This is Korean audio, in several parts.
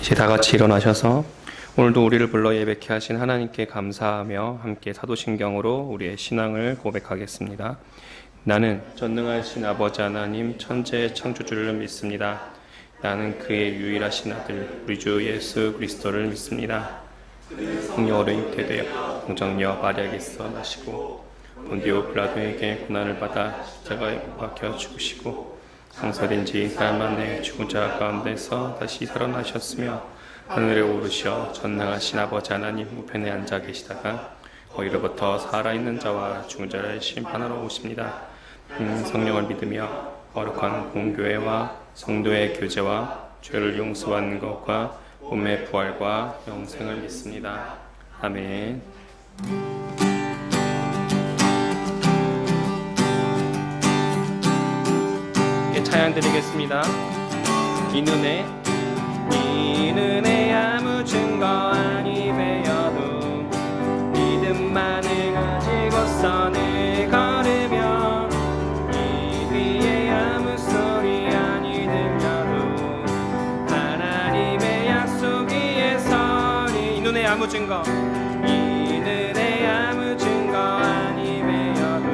이제 다 같이 일어나셔서 오늘도 우리를 불러 예배케 하신 하나님께 감사하며 함께 사도신경으로 우리의 신앙을 고백하겠습니다. 나는 전능하신 아버지 하나님 천재 창조주를 믿습니다. 나는 그의 유일하신 아들 우리 주 예수 그리스도를 믿습니다. 성령으로 잉태되어 공정녀 마리아에게서 나시고 본디오 빌라도에게 고난을 받아 십자가에 못 박혀 죽으시고 상설인 지 사흘 만에 죽은 자 가운데서 다시 살아나셨으며 하늘에 오르셔 전능하신 아버지 하나님 우편에 앉아 계시다가 거기로부터 살아있는 자와 죽은 자를 심판하러 오십니다. 성령을 믿으며 거룩한 공교회와 성도의 교제와 죄를 용서받는 것과 몸의 부활과 영생을 믿습니다. 아멘. 찬양 드리겠습니다. 이 눈에 아무 증거 아니 되어도 믿음만을 가지고서 늘 걸으며 이 귀에 아무 소리 아니 들려도 하나님의 약속 위에 서리. 이 눈에 아무 증거 아니 되어도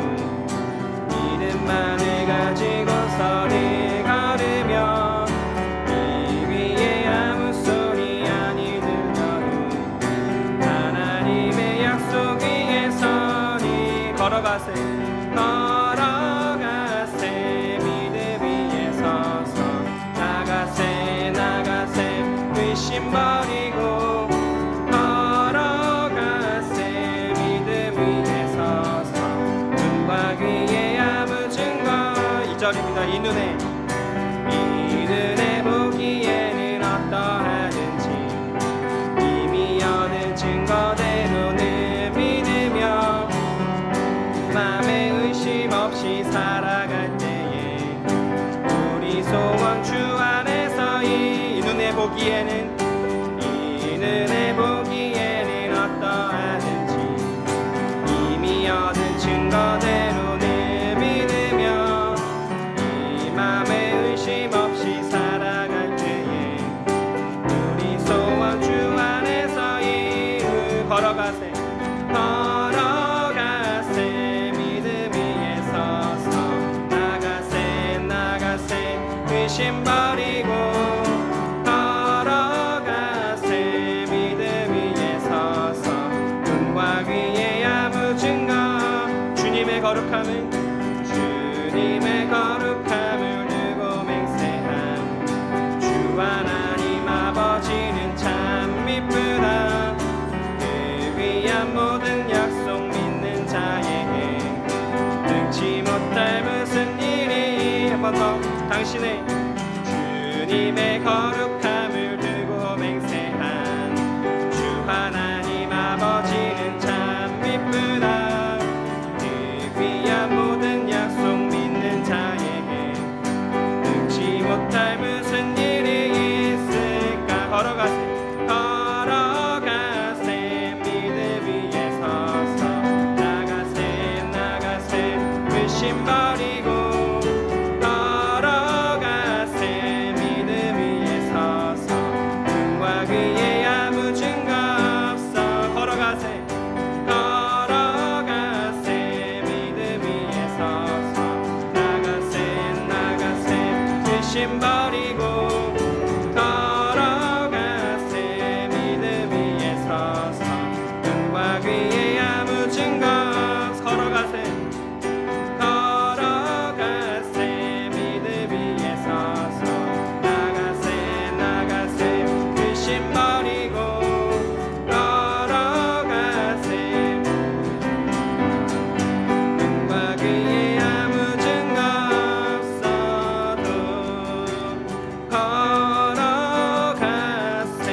믿음만을 가지고서 늘 걸으며 이 위에 아무 소리 아니 들려도 하나님의 약속 위에 서리. 걸어가세 믿음 위에 서서 나가세 의심 버리고 걸어가세 믿음 위에 서서 눈과 귀에 아무 증거. 2절입니다. 이 눈에 보기에는 어떠하든지 이미 얻은 증거대로는 믿으며 맘에 의심 없이 살아갈 때에 우리 소원 주 안에서 이 눈에 보기에는 어떠하든지 이미 얻은 증거대로는 믿으며 이 맘에 의심 없이 살아갈 때에 우리 소원 주 안에서 이 걸어가세 믿음 위에 서서 나가세 의심 버리고 걸어가세 믿음 위에 서서 눈과 귀에 아무 증거. 주님의 거룩함을 두고 맹세함. 주 하나님 아버지는 참 미쁘다. 그 귀한 모든 약속 믿는 자에게 능치 못할 무슨 일이. 한 번 더. 당신의 주님의 거룩함을 두고 맹세한 주 하나님 아버지는 참 미쁘다. 그 귀한 모든 약속 믿는 자에게 능치 못할 무슨 일이 있을까. 걸어가세 믿음 위에 서서 나가세 의심 버리고 걸어가세 믿음 위에 서서 눈과 귀에 아무 증거 없어. 걸어가세 믿음 위에 서서 나가세 의심 버리고 걸어가세 믿음 위에 서서 눈과 귀에 아무 증거 없어. 걸어가세 믿음 위에 서서 나가세 의심 버리고 걸어가세 눈과 귀에 아무 증거 없어도 걸어가세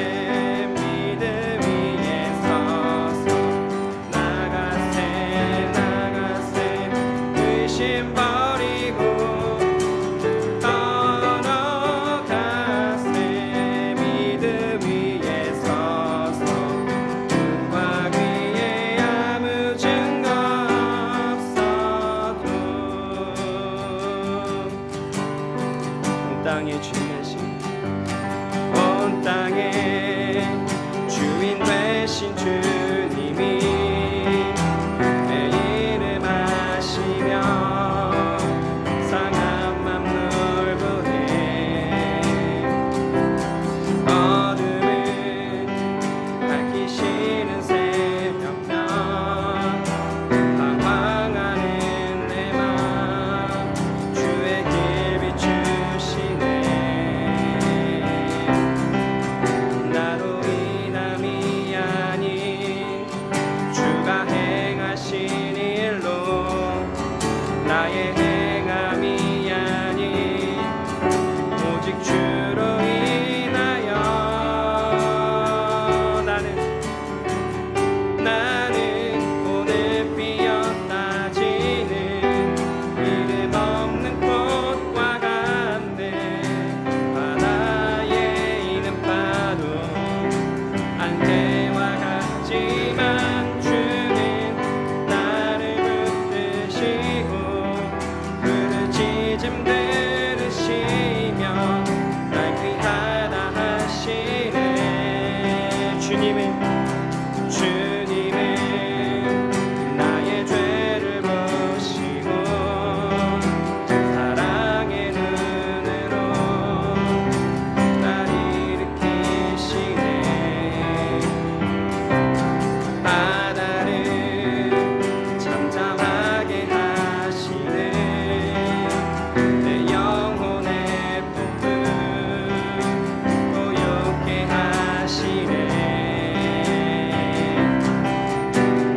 믿음 위에 서서 나가세 의심 버리고 걸어가세 믿음 위에 서서 눈과 귀에 아무 증거 없어도. 온 땅에 주신 온 땅에 하신 주님이 내 이름 아시며 상한 맘 넓으네. 어둠을 밝히시는 새벽녘 방황하는 내 맘 주의 길 비추시네. 나로 인함이 아닌 주가 행하신 일로 나의 행함이 아닌 오직 주로 인하여 나는 오늘 피었다 지는 이름 없는 꽃과 같네. 바다에 있는 파도 안개와 같지만 주는 나를 붙드시고 부르짖음 들으시며 날 귀하다 하시네. 주님은 나의 죄를 보시고 사랑의 눈으로 날 일으키시네. 바다를 잠잠하게 하시네. 내 영혼의 폭풍 고요케 하시네.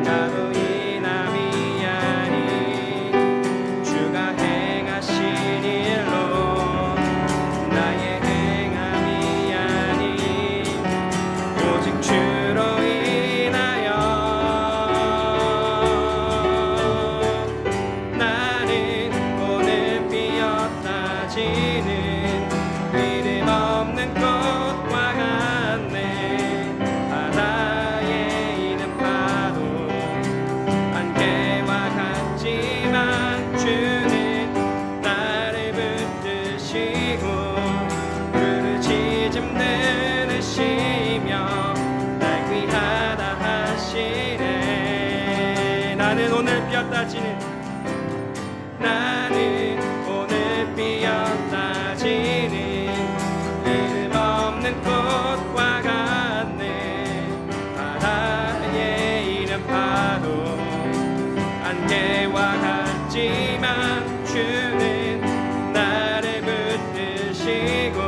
나로 인함이 아닌 주가 행하신 일로 나의 행함이 아닌 오직 주로 인하여 나는 오늘 피었다 지는 이름 없는 꽃과 같네. 바다에 있는 파도 안개와 같지만 주는 나를 붙드시고 부르짖음 들으시며 날 귀하다 하시네. 나는 오늘 피었다 지는 이름 없는 꽃과 같네. 바다에 있는 파도 안개와 같지만 주는 나를 붙드시고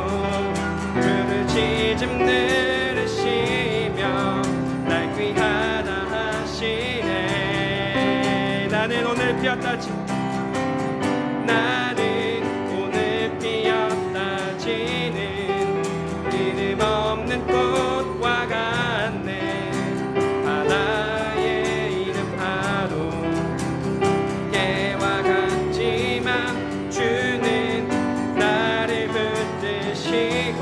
부르짖음 들으시며 날 귀하다 하시네. 나는 오늘 피었다 지는 이름 없는 꽃과 같네. 바다에 있는 파도 깨와 같지만 주는 나를 붙드시고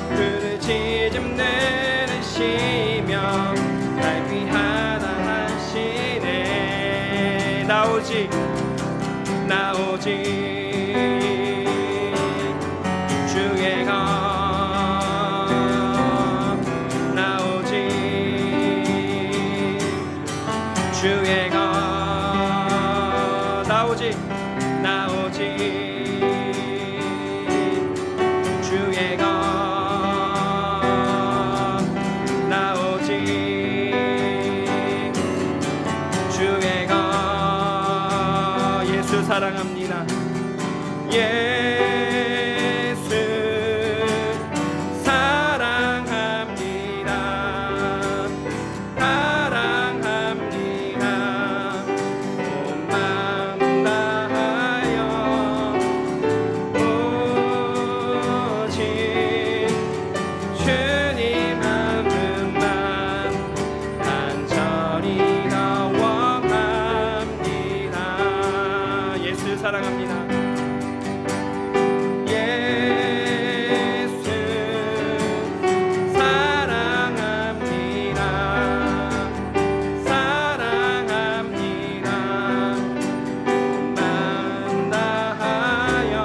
부르짖음 들으시며 날 귀하다 하시네. 나 오직 주의 것 나 오직 주의 것 나 오직 주의 것 나 오직 주의 것 예수 사랑합니다. 예수 사랑합니다. 사랑합니다. 온 마음 다하여 오직 주님 한 분만 간절히 영원합니다. 예수 사랑합니다. 예수 사랑합니다. 사랑합니다. 온 마음 다하여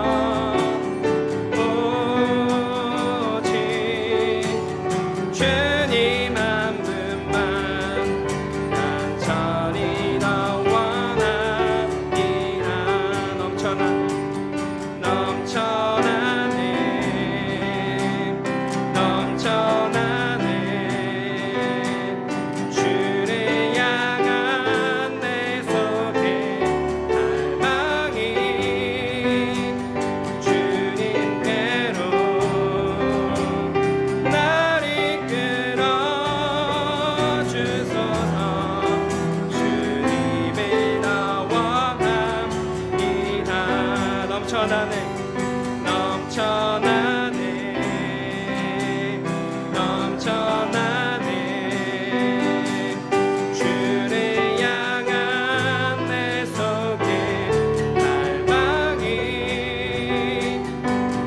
오직 주님 한 분만 넘쳐나네 넘쳐나네 넘쳐나네 주를 향한 내 속에 갈망이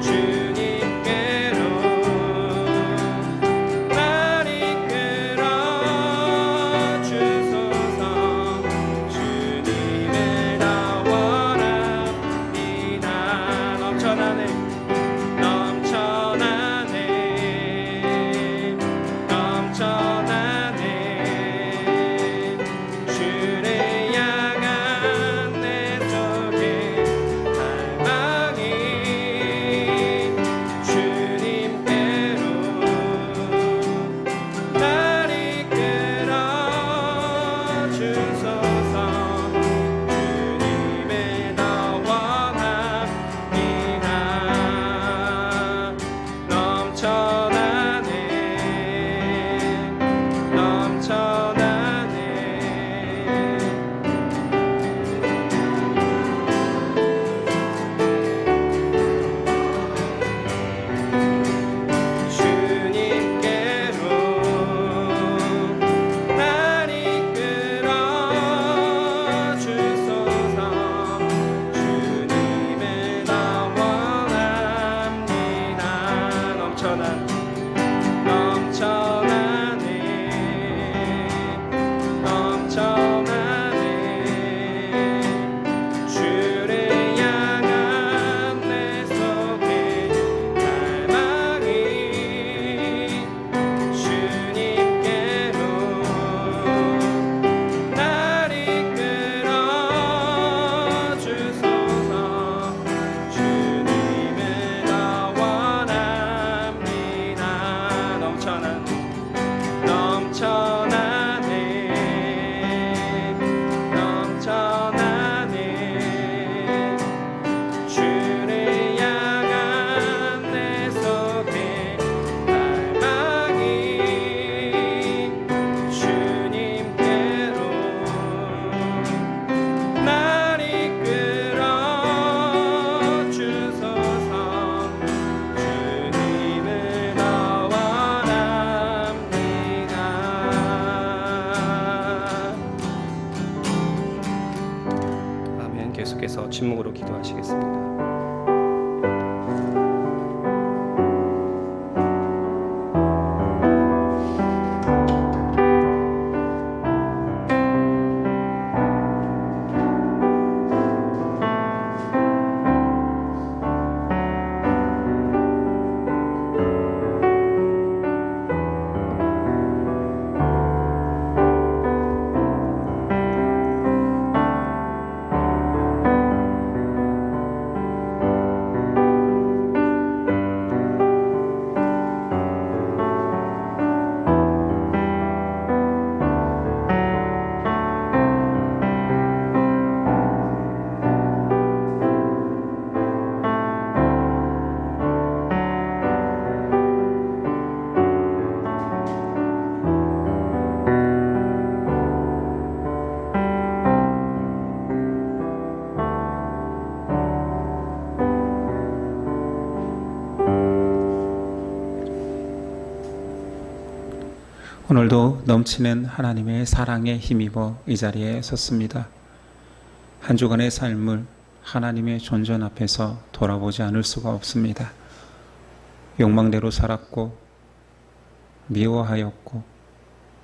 주님께로 날 이끌어 주소서 주님의 나 원합니다 넘쳐나네 넘쳐나네 넘쳐나네 주를 향한 내 속에 갈망이 주님께로 날 이끌어 주소서 주님의 나 원합니다 넘쳐나네 넘쳐나네 주님께로 날 이끌어 주소서 주님의 나 원합니다 넘쳐나네 넘쳐나네 넘쳐나네 주를 향한 내 속에 갈망이 주님께로 날 이끌어 주소서 주님의 나 원합니다 넘쳐나네 넘쳐나네 넘쳐나네 주를 향한 내 속에 갈망이 주님께로 날 이끌어 주소서 주님의 나 원합니다 아멘. 계속해서 침묵으로 기도하시겠습니다. 오늘도 넘치는 하나님의 사랑에 힘입어 이 자리에 섰습니다. 한 주간의 삶을 하나님의 존전 앞에서 돌아보지 않을 수가 없습니다. 욕망대로 살았고 미워하였고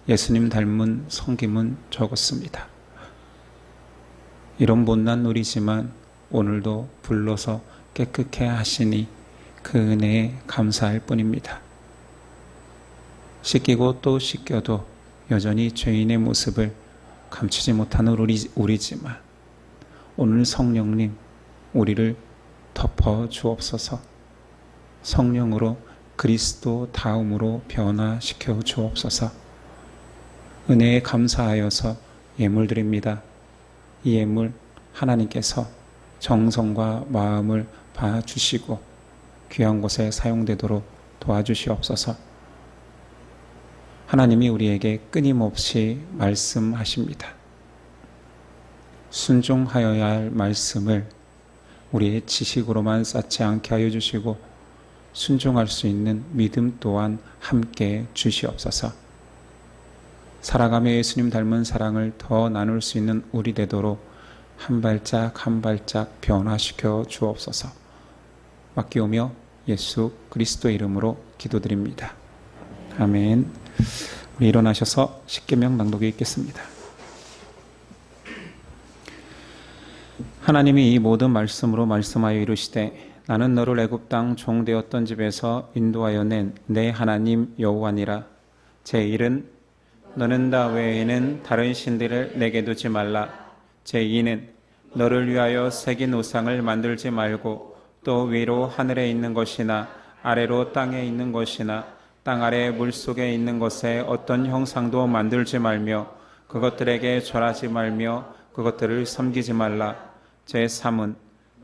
예수님 닮은 섬김은 적었습니다. 이런 못난 우리지만 오늘도 불러서 깨끗게 하시니 그 은혜에 감사할 뿐입니다. 씻기고 또 씻겨도 여전히 죄인의 모습을 감추지 못하는 우리지만 오늘 성령님 우리를 덮어 주옵소서. 성령으로 그리스도 다음으로 변화시켜 주옵소서. 은혜에 감사하여서 예물 드립니다. 이 예물 하나님께서 정성과 마음을 봐주시고 귀한 곳에 사용되도록 도와주시옵소서. 하나님이 우리에게 끊임없이 말씀하십니다. 순종하여야 할 말씀을 우리의 지식으로만 쌓지 않게 하여 주시고 순종할 수 있는 믿음 또한 함께 주시옵소서. 살아가며 예수님 닮은 사랑을 더 나눌 수 있는 우리 되도록 한 발짝 한 발짝 변화시켜 주옵소서. 맡기오며 예수 그리스도의 이름으로 기도드립니다. 아멘. 우리 일어나셔서 십계명 낭독에 있겠습니다. 하나님이 이 모든 말씀으로 말씀하여 이르시되 나는 너를 애굽 땅 종되었던 집에서 인도하여 낸 내 하나님 여호와니라. 제1은 너는 나 외에는 다른 신들을 내게 두지 말라. 제2는 너를 위하여 새긴 우상을 만들지 말고 또 위로 하늘에 있는 것이나 아래로 땅에 있는 것이나 땅 아래 물속에 있는 것에 어떤 형상도 만들지 말며 그것들에게 절하지 말며 그것들을 섬기지 말라. 제3은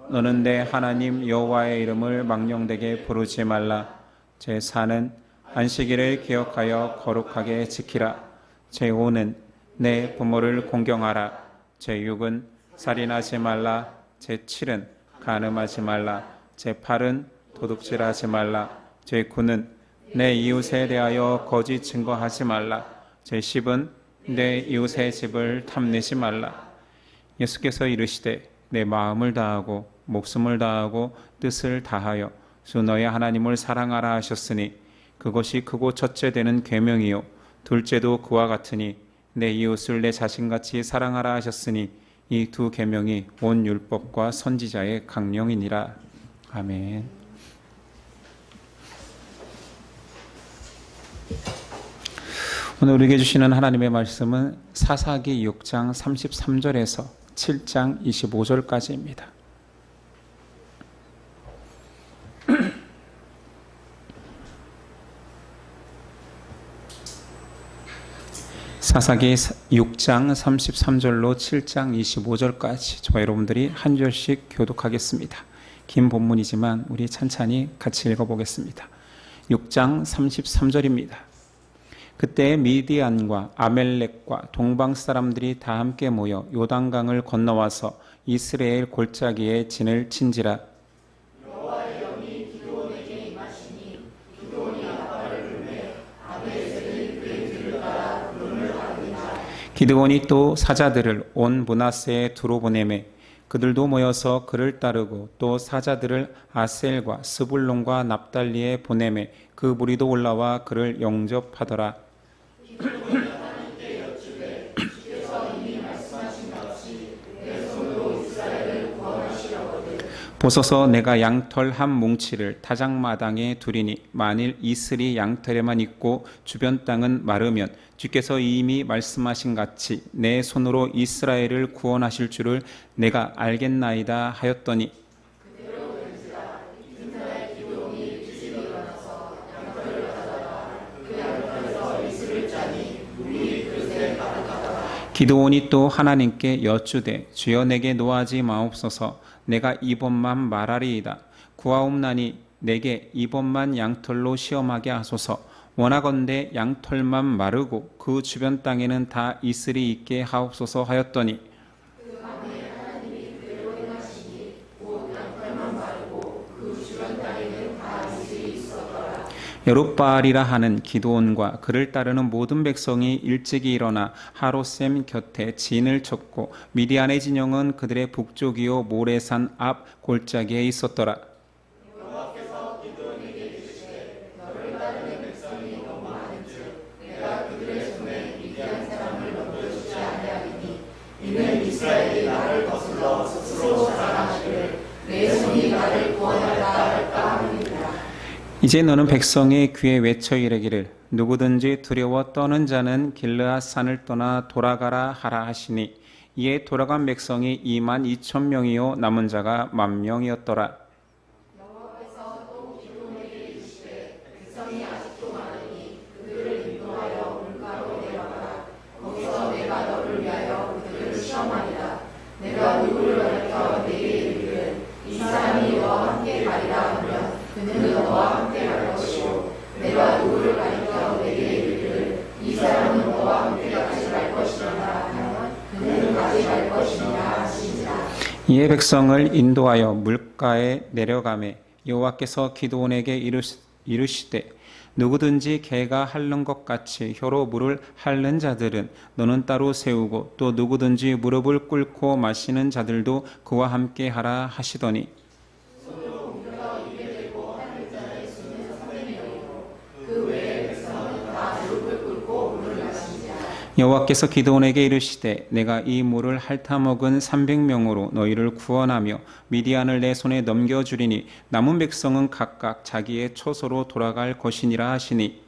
너는 내 하나님 여호와의 이름을 망령되게 부르지 말라. 제4는 안식일을 기억하여 거룩하게 지키라. 제5는 내 부모를 공경하라. 제6은 살인하지 말라. 제7은 간음하지 말라. 제8은 도둑질하지 말라. 제9는 내 이웃에 대하여 거짓 증거하지 말라. 제10은 내 이웃의 집을 탐내지 말라. 예수께서 이르시되 내 마음을 다하고 목숨을 다하고 뜻을 다하여 주 너의 하나님을 사랑하라 하셨으니 그것이 크고 첫째 되는 계명이요 둘째도 그와 같으니 내 이웃을 내 자신같이 사랑하라 하셨으니 이 두 계명이 온 율법과 선지자의 강령이니라. 아멘. 오늘 우리에게 주시는 하나님의 말씀은 사사기 6장 33절에서 7장 25절까지입니다. 사사기 6장 33절로 7장 25절까지 저와 여러분들이 한 절씩 교독하겠습니다. 긴 본문이지만 우리 찬찬히 같이 읽어보겠습니다. 6장 33절입니다. 그때 미디안과 아멜렉과 동방 사람들이 다 함께 모여 요단강을 건너와서 이스라엘 골짜기에 진을 친지라. 여호와의 영이 기드온에게 임하시니 기드온이 아빠를 부르매 아비에셀이 그의 뒤를 따라 구름을 가르니라. 기드온이 또 사자들을 온 므낫세에 두루 보내매 그들도 모여서 그를 따르고 또 사자들을 아셀과 스불론과 납달리에 보내매 그 무리도 올라와 그를 영접하더라. 기드온이 하나님께 여쭈되 주께서 이미 말씀하신 같이 내 손으로 이스라엘을 구원하시려거든. 보소서 내가 양털 한 뭉치를 타작마당에 두리니 만일 이슬이 양털에만 있고 주변 땅은 마르면 주께서 이미 말씀하신 같이 내 손으로 이스라엘을 구원하실 줄을 내가 알겠나이다 하였더니 그대로 된지라. 이튿날 기드온이 일찍 일어나서 양털을 가져다가 그 양털에서 이슬을 짜니 물이 그릇에 가득하더라. 기드온이 또 하나님께 여쭈되 주여 내게 노하지 마옵소서. 내가 이번만 말하리이다. 구하옵나니 내게 이번만 양털로 시험하게 하소서. 원하건대 양털만 마르고 그 주변 땅에는 다 이슬이 있게 하옵소서 하였더니 그 밤에 하나님이 그대로 행하시니 곧 양털만 마르고 그 주변 땅에는 다 이슬이 있었더라. 여룻바알이라 하는 기드온과 그를 따르는 모든 백성이 일찍이 일어나 하롯셈 곁에 진을 쳤고 미디안의 진영은 그들의 북쪽이요 모레산 앞 골짜기에 있었더라. 여호와께서 기드온에게 이르시되 너를 따르는 백성이 너무 많은즉 내가 그들의 손에 미디안 사람을 넘겨주지 아니하리니 이는 이스라엘이 나를 거슬러 스스로 자랑하기를 내 손이 나를 구원하였다 할까 함이니라. 이제 너는 백성의 귀에 외쳐 이르기를 누구든지 두려워 떠는 자는 길르앗 산을 떠나 돌아가라 하라 하시니 이에 돌아간 백성이 22,000명이요 남은 자가 10,000명이었더라. 여호와께서 또 기드온에게 이르시되 백성이 아직도 많으니 그들을 인도하여 물가로 내려가라. 거기서 내가 너를 위하여 그들을 시험하리라. 내가 누구를 가르쳐 내게 이르기를 이 사람이 너와 함께 가리라 하면 그는 너와 함께 갈 것이요 내가 누구를 가르쳐 내게 이르기를 이 사람은 너와 함께 같이 갈 것이라 하면 그는 같이 갈 것이니라 하시니라. 이에 백성을 인도하여 물가에 내려가매 여호와께서 기드온에게 이르시되 누구든지 개가 핥는 것 같이 혀로 물을 핥는 자들은 너는 따로 세우고 또 누구든지 무릎을 꿇고 마시는 자들도 그와 함께 하라 하시더니 여호와께서 기드온에게 이르시되 내가 이 물을 핥아먹은 300명으로 너희를 구원하며 미디안을 내 손에 넘겨주리니 남은 백성은 각각 자기의 처소로 돌아갈 것이니라 하시니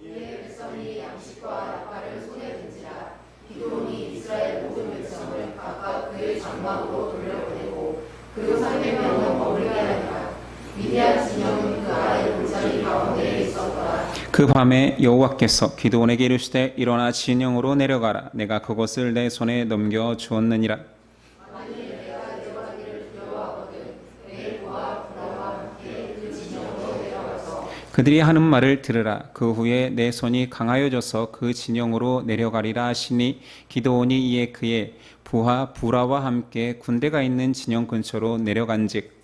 이에 백성이 양식과 나팔을 손에 든지라. 기드온이 이스라엘 모든 백성을 각각 그의 장막으로 돌려보내고 그 300명은 머물게 하니라. 미디안 진영은 그 아래 골짜기 가운데에 있었더라. 그 밤에 여호와께서 기드온에게 이르시되 일어나 진영으로 내려가라 내가 그것을 내 손에 넘겨 주었느니라. 만일 내가 내려가기를 두려워하거든 내일 그와 부라와 함께 그 진영으로 내려가서 그들이 하는 말을 들으라. 그 후에 내 손이 강하여져서 그 진영으로 내려가리라 하시니 기드온이 이에 그의 부하 부라와 함께 군대가 있는 진영 근처로 내려간즉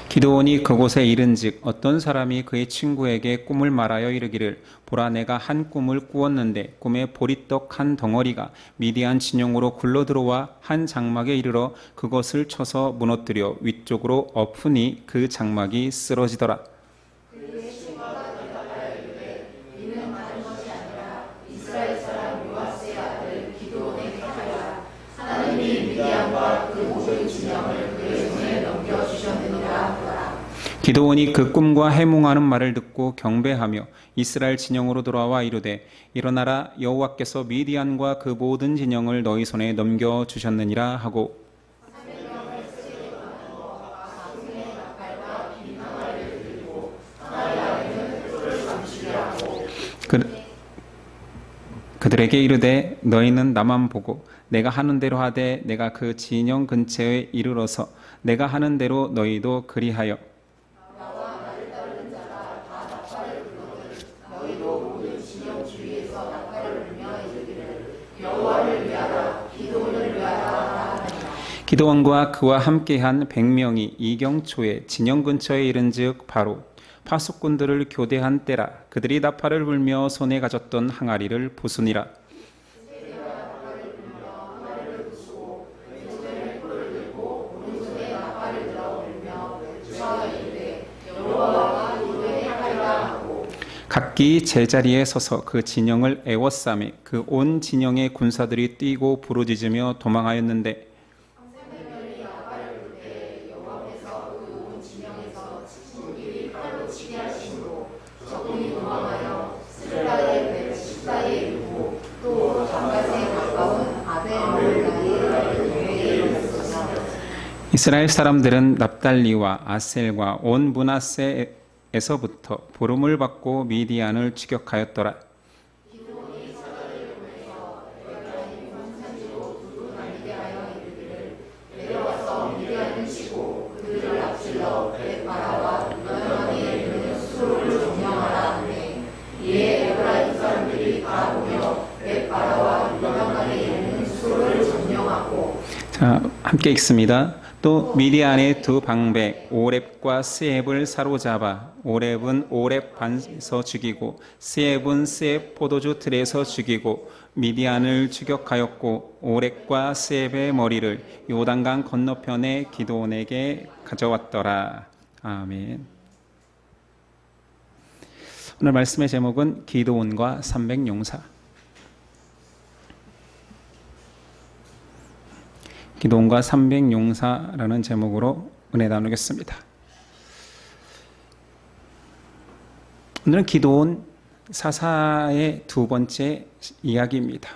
기드온이 그곳에 이른즉 어떤 사람이 그의 친구에게 꿈을 말하여 이르기를 보라 내가 한 꿈을 꾸었는데 꿈에 보리떡 한 덩어리가 미디안 진영으로 굴러들어와 한 장막에 이르러 그것을 쳐서 무너뜨려 위쪽으로 엎으니 그 장막이 쓰러지더라. 이스라엘 사람 요아스의 아들 기드온에게 하라. 하나님이 미디안과 그 모든 진영을 그의 손에 넘겨주셨느니라 하더라. 기드온이 그 꿈과 해몽하는 말을 듣고 경배하며 이스라엘 진영으로 돌아와 이르되 일어나라 여호와께서 미디안과 그 모든 진영을 너희 손에 넘겨 주셨느니라 하고 그들에게 이르되 너희는 나만 보고 내가 하는 대로 하되 내가 그 진영 근처에 이르러서 내가 하는 대로 너희도 그리하여 기드온과 그와 함께한 100명이 이경초에 진영 근처에 이른즉 바로 파수꾼들을 교대한 때라. 그들이 나팔을 불며 손에 가졌던 항아리를 부수니라. 각기 제자리에 서서 그 진영을 에워싸매 그 온 진영의 군사들이 뛰고 부르짖으며 도망하였는데 이스라엘 사람들은 납달리와 아셀과 온 므낫세에서부터 부름을 받고 미디안을 추격하였더라. 자, 함께 읽습니다. 또 미디안의 두 방백 오렙과 스앱을 사로잡아 오렙은 오렙 반에서 죽이고 스앱은 스앱 포도주 틀에서 죽이고 미디안을 추격하였고 오렙과 스앱의 머리를 요단강 건너편에 기드온에게 가져왔더라. 아멘. 오늘 말씀의 제목은 기드온과 300용사. 기드온과 300용사라는 제목으로 은혜 나누겠습니다. 오늘은 기드온 사사의 두 번째 이야기입니다.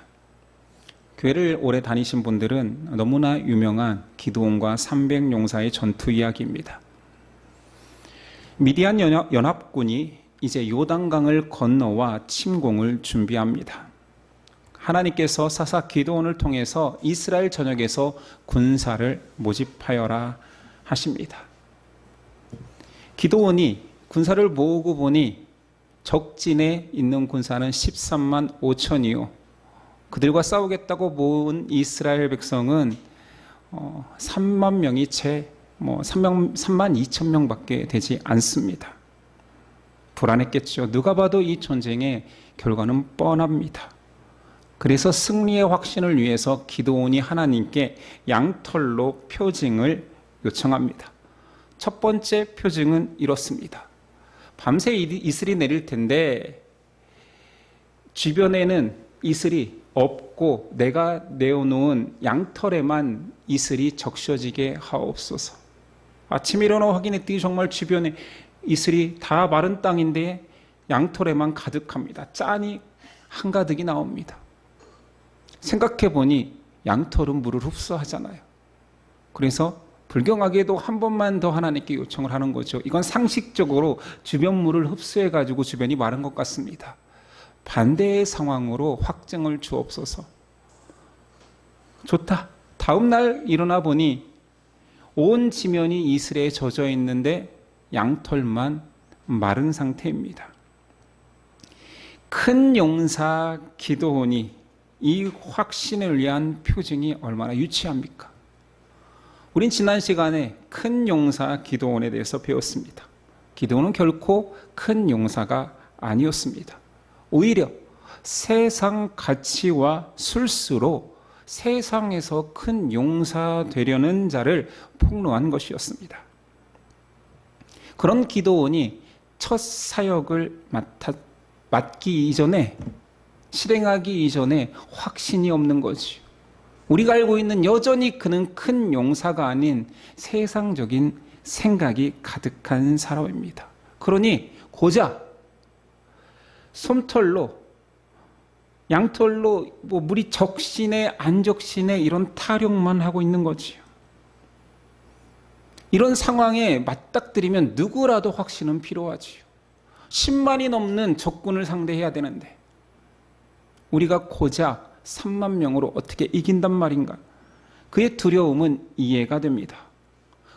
교회를 오래 다니신 분들은 너무나 유명한 기드온과 300용사의 전투 이야기입니다. 미디안 연합군이 이제 요단강을 건너와 침공을 준비합니다. 하나님께서 사사 기드온을 통해서 이스라엘 전역에서 군사를 모집하여라 하십니다. 기드온이 군사를 모으고 보니 적진에 있는 군사는 13만 5천이요. 그들과 싸우겠다고 모은 이스라엘 백성은 3만 명이 채 3만 2천 명밖에 되지 않습니다. 불안했겠죠. 누가 봐도 이 전쟁의 결과는 뻔합니다. 그래서 승리의 확신을 위해서 기드온이 하나님께 양털로 표징을 요청합니다. 첫 번째 표징은 이렇습니다. 밤새 이슬이 내릴 텐데 주변에는 이슬이 없고 내가 내어놓은 양털에만 이슬이 적셔지게 하옵소서. 아침에 일어나 확인했더니 정말 주변에 이슬이 다 마른 땅인데 양털에만 가득합니다. 짠이 한가득이 나옵니다. 생각해 보니 양털은 물을 흡수하잖아요. 그래서 불경하게도 한 번만 더 하나님께 요청을 하는 거죠. 이건 상식적으로 주변 물을 흡수해 가지고 주변이 마른 것 같습니다. 반대의 상황으로 확증을 주옵소서. 좋다. 다음 날 일어나 보니 온 지면이 이슬에 젖어 있는데 양털만 마른 상태입니다. 큰 용사 기드온이 이 확신을 위한 표징이 얼마나 유치합니까? 우린 지난 시간에 큰 용사 기드온에 대해서 배웠습니다. 기드온은 결코 큰 용사가 아니었습니다. 오히려 세상 가치와 술수로 세상에서 큰 용사 되려는 자를 폭로한 것이었습니다. 그런 기드온이 첫 사역을 맡기 이전에, 실행하기 이전에 확신이 없는 거지요. 우리가 알고 있는 여전히 그는 큰 용사가 아닌 세상적인 생각이 가득한 사람입니다. 그러니 고작 솜털로, 양털로 물이 적시네 안 적시네 이런 타령만 하고 있는 거지요. 이런 상황에 맞닥뜨리면 누구라도 확신은 필요하지요. 10만이 넘는 적군을 상대해야 되는데 우리가 고작 3만 명으로 어떻게 이긴단 말인가? 그의 두려움은 이해가 됩니다.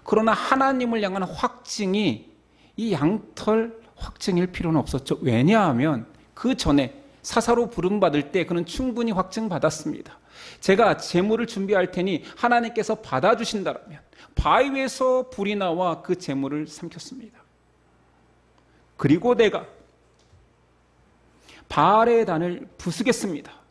그러나 하나님을 향한 확증이 이 양털 확증일 필요는 없었죠. 왜냐하면 그 전에 사사로 부름받을 때 그는 충분히 확증받았습니다. 제가 제물을 준비할 테니 하나님께서 받아주신다면 바위 위에서 불이 나와 그 제물을 삼켰습니다. 그리고 내가 바알의 단을 부수겠습니다.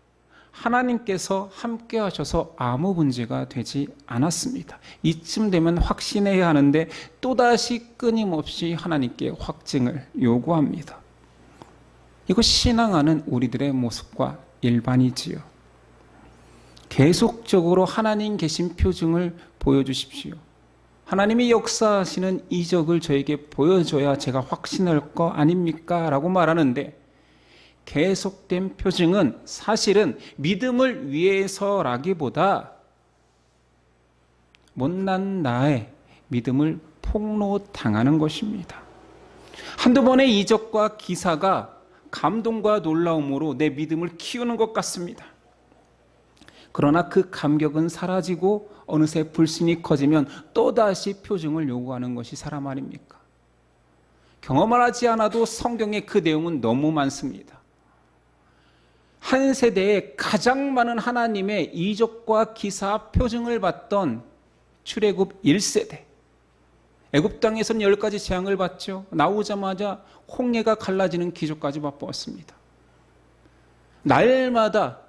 하나님께서 함께 하셔서 아무 문제가 되지 않았습니다. 이쯤 되면 확신해야 하는데 또다시 끊임없이 하나님께 확증을 요구합니다. 이거 신앙하는 우리들의 모습과 일반이지요. 계속적으로 하나님 계신 표징을 보여주십시오. 하나님이 역사하시는 이적을 저에게 보여줘야 제가 확신할 거 아닙니까? 라고 말하는데 계속된 표징은 사실은 믿음을 위해서라기보다 못난 나의 믿음을 폭로당하는 것입니다. 한두 번의 이적과 기사가 감동과 놀라움으로 내 믿음을 키우는 것 같습니다. 그러나 그 감격은 사라지고 어느새 불신이 커지면 또다시 표징을 요구하는 것이 사람 아닙니까? 경험을 하지 않아도 성경의 그 내용은 너무 많습니다. 한 세대에 가장 많은 하나님의 이적과 기사 표징을 받던 출애굽 1세대. 애굽 땅에서는 10가지 재앙을 받죠. 나오자마자 홍해가 갈라지는 기적까지 맛보았습니다. 날마다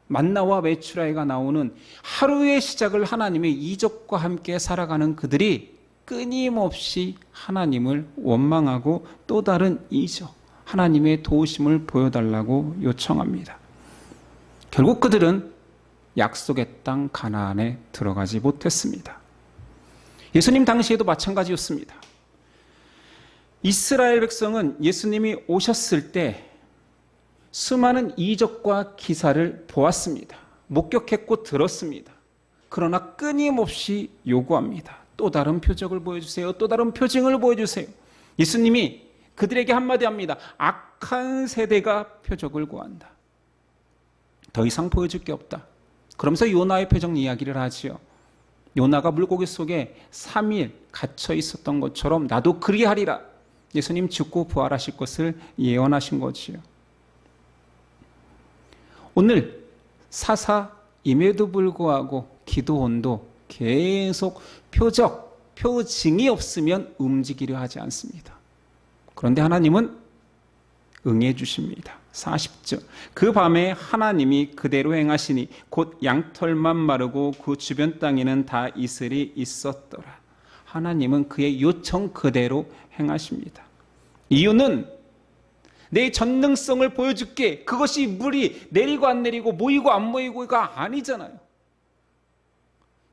만나와 메추라기가 나오는 하루의 시작을 하나님의 이적과 함께 살아가는 그들이 끊임없이 하나님을 원망하고 또 다른 이적, 하나님의 도우심을 보여달라고 요청합니다. 결국 그들은 약속의 땅 가나안에 들어가지 못했습니다. 예수님 당시에도 마찬가지였습니다. 이스라엘 백성은 예수님이 오셨을 때 수많은 이적과 기사를 보았습니다. 목격했고 들었습니다. 그러나 끊임없이 요구합니다. 또 다른 표적을 보여주세요. 또 다른 표징을 보여주세요. 예수님이 그들에게 한마디 합니다. 악한 세대가 표적을 구한다. 더 이상 보여줄 게 없다. 그러면서 요나의 표적 이야기를 하지요. 요나가 물고기 속에 3일 갇혀 있었던 것처럼 나도 그리하리라. 예수님 죽고 부활하실 것을 예언하신 거지요. 오늘 사사임에도 불구하고 기도원도 계속 표징이 없으면 움직이려 하지 않습니다. 그런데 하나님은 응해 주십니다. 40절. 그 밤에 하나님이 그대로 행하시니 곧 양털만 마르고 그 주변 땅에는 다 이슬이 있었더라. 하나님은 그의 요청 그대로 행하십니다. 이유는 내 전능성을 보여줄게. 그것이 물이 내리고 안 내리고 모이고 안 모이고가 아니잖아요.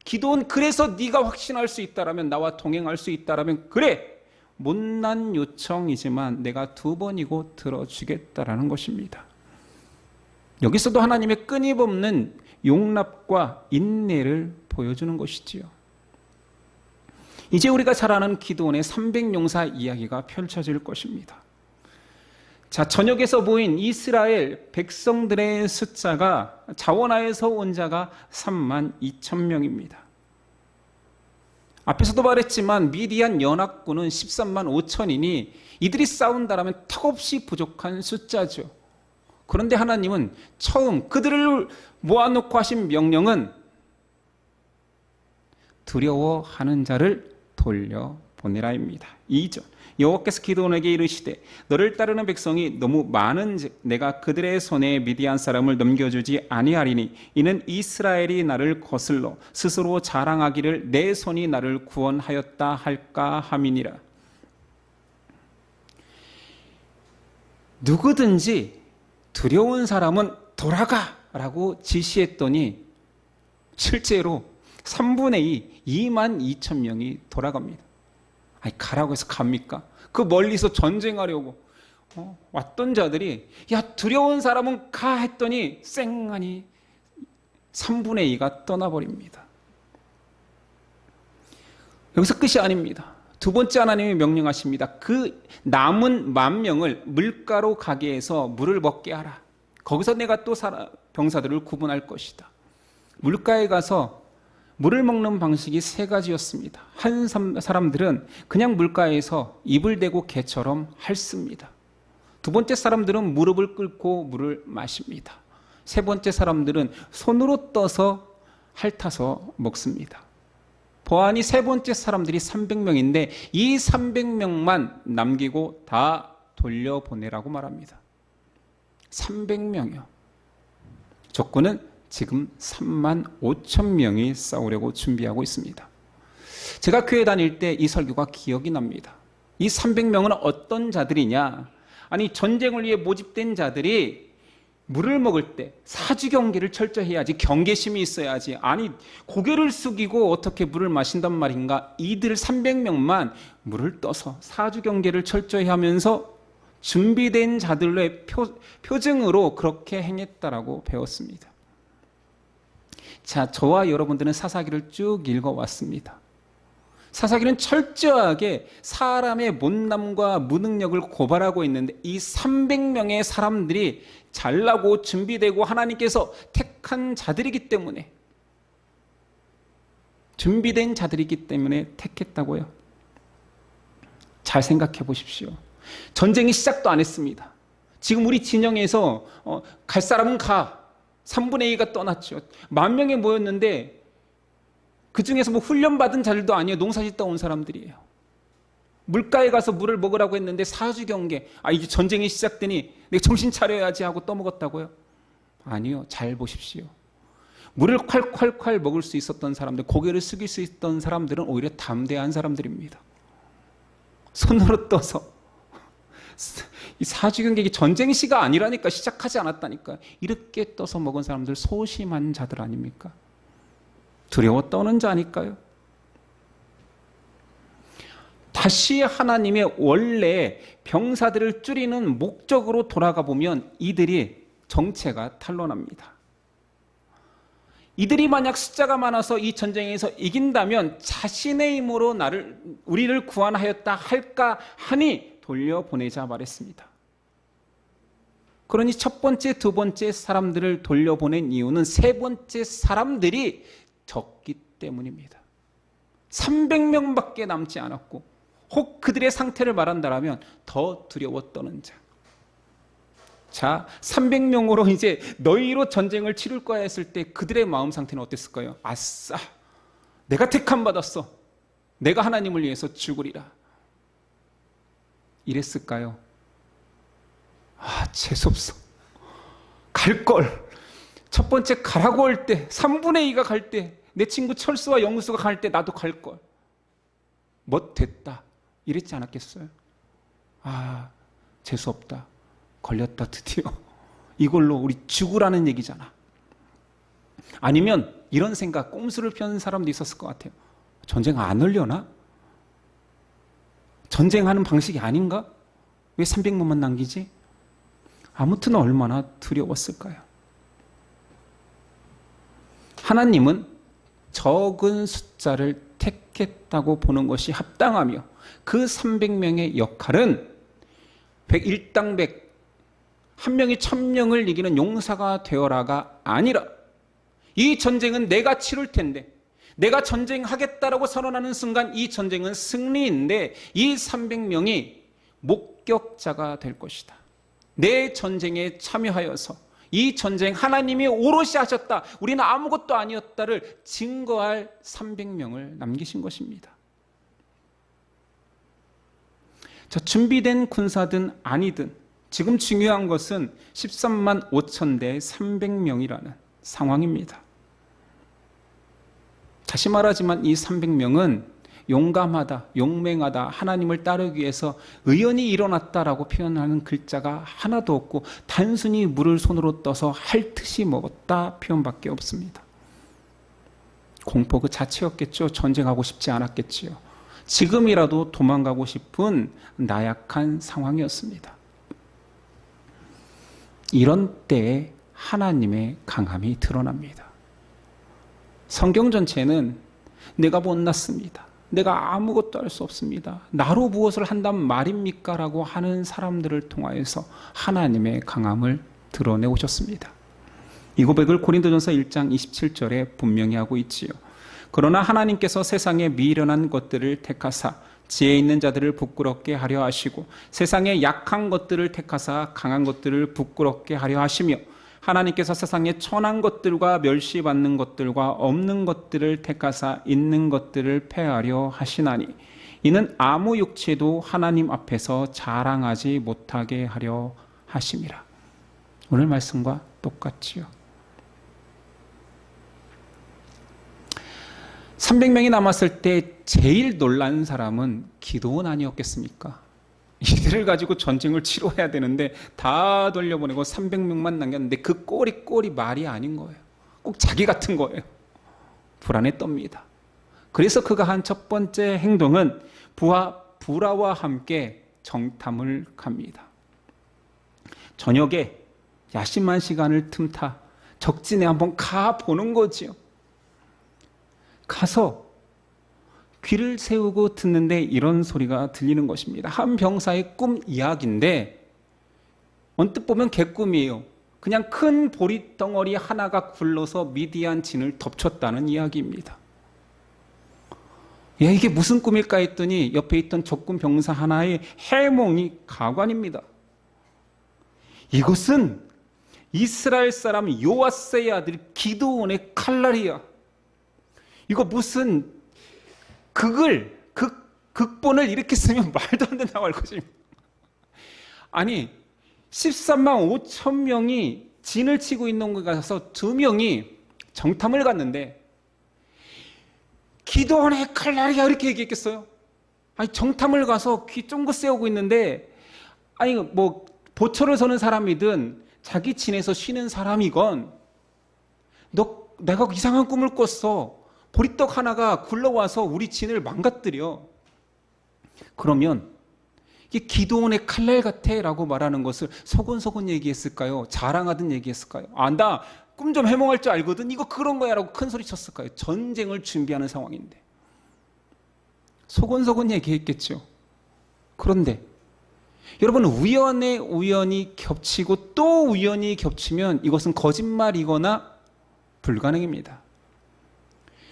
기도는 그래서 네가 확신할 수 있다라면, 나와 동행할 수 있다라면 그래, 못난 요청이지만 내가 2번이고 들어주겠다라는 것입니다. 여기서도 하나님의 끊임없는 용납과 인내를 보여주는 것이지요. 이제 우리가 잘 아는 기도원의 300용사 이야기가 펼쳐질 것입니다. 자, 전역에서 모인 이스라엘 백성들의 숫자가, 자원하에서 온 자가 32,000명입니다. 앞에서도 말했지만 미디안 연합군은 13만 5천이니 이들이 싸운다라면 턱없이 부족한 숫자죠. 그런데 하나님은 처음 그들을 모아놓고 하신 명령은 두려워하는 자를 돌려보내라입니다. 2절. 여호와께서 기드온에게 이르시되 너를 따르는 백성이 너무 많은즉 내가 그들의 손에 미디안 사람을 넘겨주지 아니하리니 이는 이스라엘이 나를 거슬러 스스로 자랑하기를 내 손이 나를 구원하였다 할까 함이니라. 누구든지 두려운 사람은 돌아가라고 지시했더니 실제로 3분의 2, 22,000명이 돌아갑니다. 아니, 가라고 해서 갑니까? 그 멀리서 전쟁하려고 왔던 자들이 야, 두려운 사람은 가 했더니 쌩하니 3분의 2가 떠나버립니다. 여기서 끝이 아닙니다. 2번째 하나님이 명령하십니다. 그 남은 10,000명을 물가로 가게 해서 물을 먹게 하라. 거기서 내가 또 병사들을 구분할 것이다. 물가에 가서 물을 먹는 방식이 3가지였습니다. 한 사람들은 그냥 물가에서 입을 대고 개처럼 핥습니다. 2번째 사람들은 무릎을 꿇고 물을 마십니다. 3번째 사람들은 손으로 떠서 핥아서 먹습니다. 보아하니 3번째 사람들이 300명인데 이 300명만 남기고 다 돌려보내라고 말합니다. 300명이요. 조건은 지금 35,000명이 싸우려고 준비하고 있습니다. 제가 교회 다닐 때 이 설교가 기억이 납니다. 이 300명은 어떤 자들이냐? 아니, 전쟁을 위해 모집된 자들이 물을 먹을 때 사주 경계를 철저히 해야지, 경계심이 있어야지. 아니, 고개를 숙이고 어떻게 물을 마신단 말인가? 이들 300명만 물을 떠서 사주 경계를 철저히 하면서 준비된 자들의 표징으로 그렇게 행했다라고 배웠습니다. 자, 저와 여러분들은 사사기를 쭉 읽어왔습니다. 사사기는 철저하게 사람의 못남과 무능력을 고발하고 있는데 이 300명의 사람들이 잘나고 준비되고 하나님께서 택한 자들이기 때문에, 준비된 자들이기 때문에 택했다고요. 잘 생각해 보십시오. 전쟁이 시작도 안 했습니다. 지금 우리 진영에서 갈 사람은 가. 3분의 2가 떠났죠. 10,000명이 모였는데 그 중에서 뭐 훈련받은 자들도 아니에요. 농사짓다 온 사람들이에요. 물가에 가서 물을 먹으라고 했는데 사주 경계, 이제 전쟁이 시작되니 내가 정신 차려야지 하고 떠먹었다고요? 아니요. 잘 보십시오. 물을 콸콸콸 먹을 수 있었던 사람들, 고개를 숙일 수 있던 사람들은 오히려 담대한 사람들입니다. 손으로 떠서, 이 사주 경계가 전쟁 시가 아니라니까, 시작하지 않았다니까. 이렇게 떠서 먹은 사람들 소심한 자들 아닙니까? 두려워 떠는 자니까요. 다시 하나님의 원래 병사들을 줄이는 목적으로 돌아가 보면 이들이 정체가 탄로납니다. 이들이 만약 숫자가 많아서 이 전쟁에서 이긴다면 자신의 힘으로 우리를 구원하였다 할까 하니 돌려보내자 말했습니다. 그러니 첫 번째, 두 번째 사람들을 돌려보낸 이유는 세 번째 사람들이 적기 때문입니다. 300명밖에 남지 않았고 혹 그들의 상태를 말한다라면 더 두려워 떠는 자. 자, 300명으로 이제 너희로 전쟁을 치를 거야 했을 때 그들의 마음 상태는 어땠을까요? 아싸, 내가 택함 받았어. 내가 하나님을 위해서 죽으리라. 이랬을까요? 아, 재수없어. 갈걸. 첫 번째 가라고 할 때, 3분의 2가 갈 때, 내 친구 철수와 영수가 갈 때 나도 갈걸. 뭐 됐다. 이랬지 않았겠어요? 아, 재수없다. 걸렸다 드디어. 이걸로 우리 죽으라는 얘기잖아. 아니면 이런 생각, 꼼수를 피우는 사람도 있었을 것 같아요. 전쟁 안 하려나? 전쟁하는 방식이 아닌가? 왜 300명만 남기지? 아무튼 얼마나 두려웠을까요? 하나님은 적은 숫자를 택했다고 보는 것이 합당하며 그 300명의 역할은 100, 100, 한 명이 1000명을 이기는 용사가 되어라가 아니라 이 전쟁은 내가 치를 텐데 내가 전쟁하겠다라고 선언하는 순간 이 전쟁은 승리인데 이 300명이 목격자가 될 것이다. 내 전쟁에 참여하여서 이 전쟁 하나님이 오롯이 하셨다. 우리는 아무것도 아니었다를 증거할 300명을 남기신 것입니다. 자, 준비된 군사든 아니든 지금 중요한 것은 13만 5천 대 300명이라는 상황입니다. 다시 말하지만 이 300명은 용감하다, 용맹하다, 하나님을 따르기 위해서 의연히 일어났다라고 표현하는 글자가 하나도 없고 단순히 물을 손으로 떠서 핥듯이 먹었다 표현밖에 없습니다. 공포 그 자체였겠죠. 전쟁하고 싶지 않았겠지요. 지금이라도 도망가고 싶은 나약한 상황이었습니다. 이런 때에 하나님의 강함이 드러납니다. 성경 전체는 내가 못났습니다. 내가 아무것도 할 수 없습니다. 나로 무엇을 한단 말입니까? 라고 하는 사람들을 통하여서 하나님의 강함을 드러내 오셨습니다. 이 고백을 고린도전서 1장 27절에 분명히 하고 있지요. 그러나 하나님께서 세상에 미련한 것들을 택하사 지혜 있는 자들을 부끄럽게 하려 하시고 세상에 약한 것들을 택하사 강한 것들을 부끄럽게 하려 하시며 하나님께서 세상에 천한 것들과 멸시받는 것들과 없는 것들을 택하사 있는 것들을 패하려 하시나니 이는 아무 육체도 하나님 앞에서 자랑하지 못하게 하려 하심이라. 오늘 말씀과 똑같지요. 300명이 남았을 때 제일 놀란 사람은 기도원 아니었겠습니까? 이들을 가지고 전쟁을 치러야 되는데 다 돌려보내고 300명만 남겼는데 그 꼴이 말이 아닌 거예요. 꼭 자기 같은 거예요. 불안에 떱니다. 그래서 그가 한 첫 번째 행동은 부하와 함께 정탐을 갑니다. 저녁에 야심한 시간을 틈타 적진에 한번 가보는 거지요. 가서 귀를 세우고 듣는데 이런 소리가 들리는 것입니다. 한 병사의 꿈 이야기인데 언뜻 보면 개꿈이에요. 그냥 큰 보릿덩어리 하나가 굴러서 미디안 진을 덮쳤다는 이야기입니다. 야, 이게 무슨 꿈일까 했더니 옆에 있던 적군 병사 하나의 해몽이 가관입니다. 이것은 이스라엘 사람 요아스의 아들 기드온의 칼날이야. 이거 무슨 극본을 이렇게 쓰면 말도 안 된다고 할 것입니다. 아니 13만 5천 명이 진을 치고 있는 곳에 가서 2명이 정탐을 갔는데 기드온의 칼날이야 이렇게 얘기했겠어요? 아니 정탐을 가서 귀 쫑긋 세우고 있는데 아니 뭐 보초를 서는 사람이든 자기 진에서 쉬는 사람이건 내가 이상한 꿈을 꿨어. 보리떡 하나가 굴러와서 우리 진을 망가뜨려. 그러면 이게 기드온의 칼날 같아 라고 말하는 것을 소곤소곤 얘기했을까요? 자랑하든 얘기했을까요? 나 꿈 좀 해몽할 줄 알거든. 이거 그런 거야 라고 큰 소리 쳤을까요? 전쟁을 준비하는 상황인데. 소곤소곤 얘기했겠죠. 그런데 여러분 우연히 겹치고 또 우연히 겹치면 이것은 거짓말이거나 불가능입니다.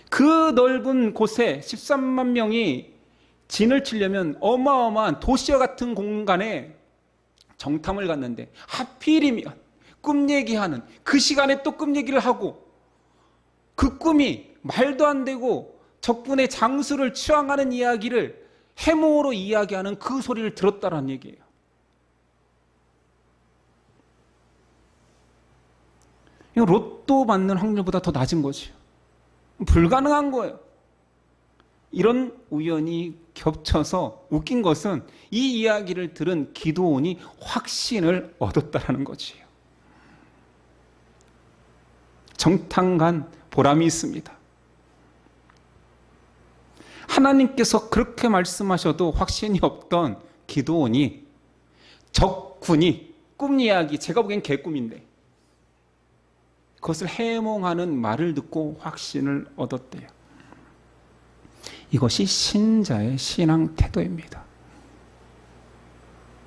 그 넓은 곳에 13만 명이 진을 치려면 어마어마한 도시와 같은 공간에 정탐을 갔는데 하필이면 꿈 얘기하는 그 시간에 또 꿈 얘기를 하고 그 꿈이 말도 안 되고 적군의 장수를 추앙하는 이야기를 해몽으로 이야기하는 그 소리를 들었다라는 얘기예요. 이거 로또 맞는 확률보다 더 낮은 거죠. 불가능한 거예요. 이런 우연이 겹쳐서 웃긴 것은 이 이야기를 들은 기드온이 확신을 얻었다라는 거지요. 정탐간 보람이 있습니다. 하나님께서 그렇게 말씀하셔도 확신이 없던 기드온이 적군이 꿈 이야기, 제가 보기엔 개꿈인데 그것을 해몽하는 말을 듣고 확신을 얻었대요. 이것이 신자의 신앙 태도입니다.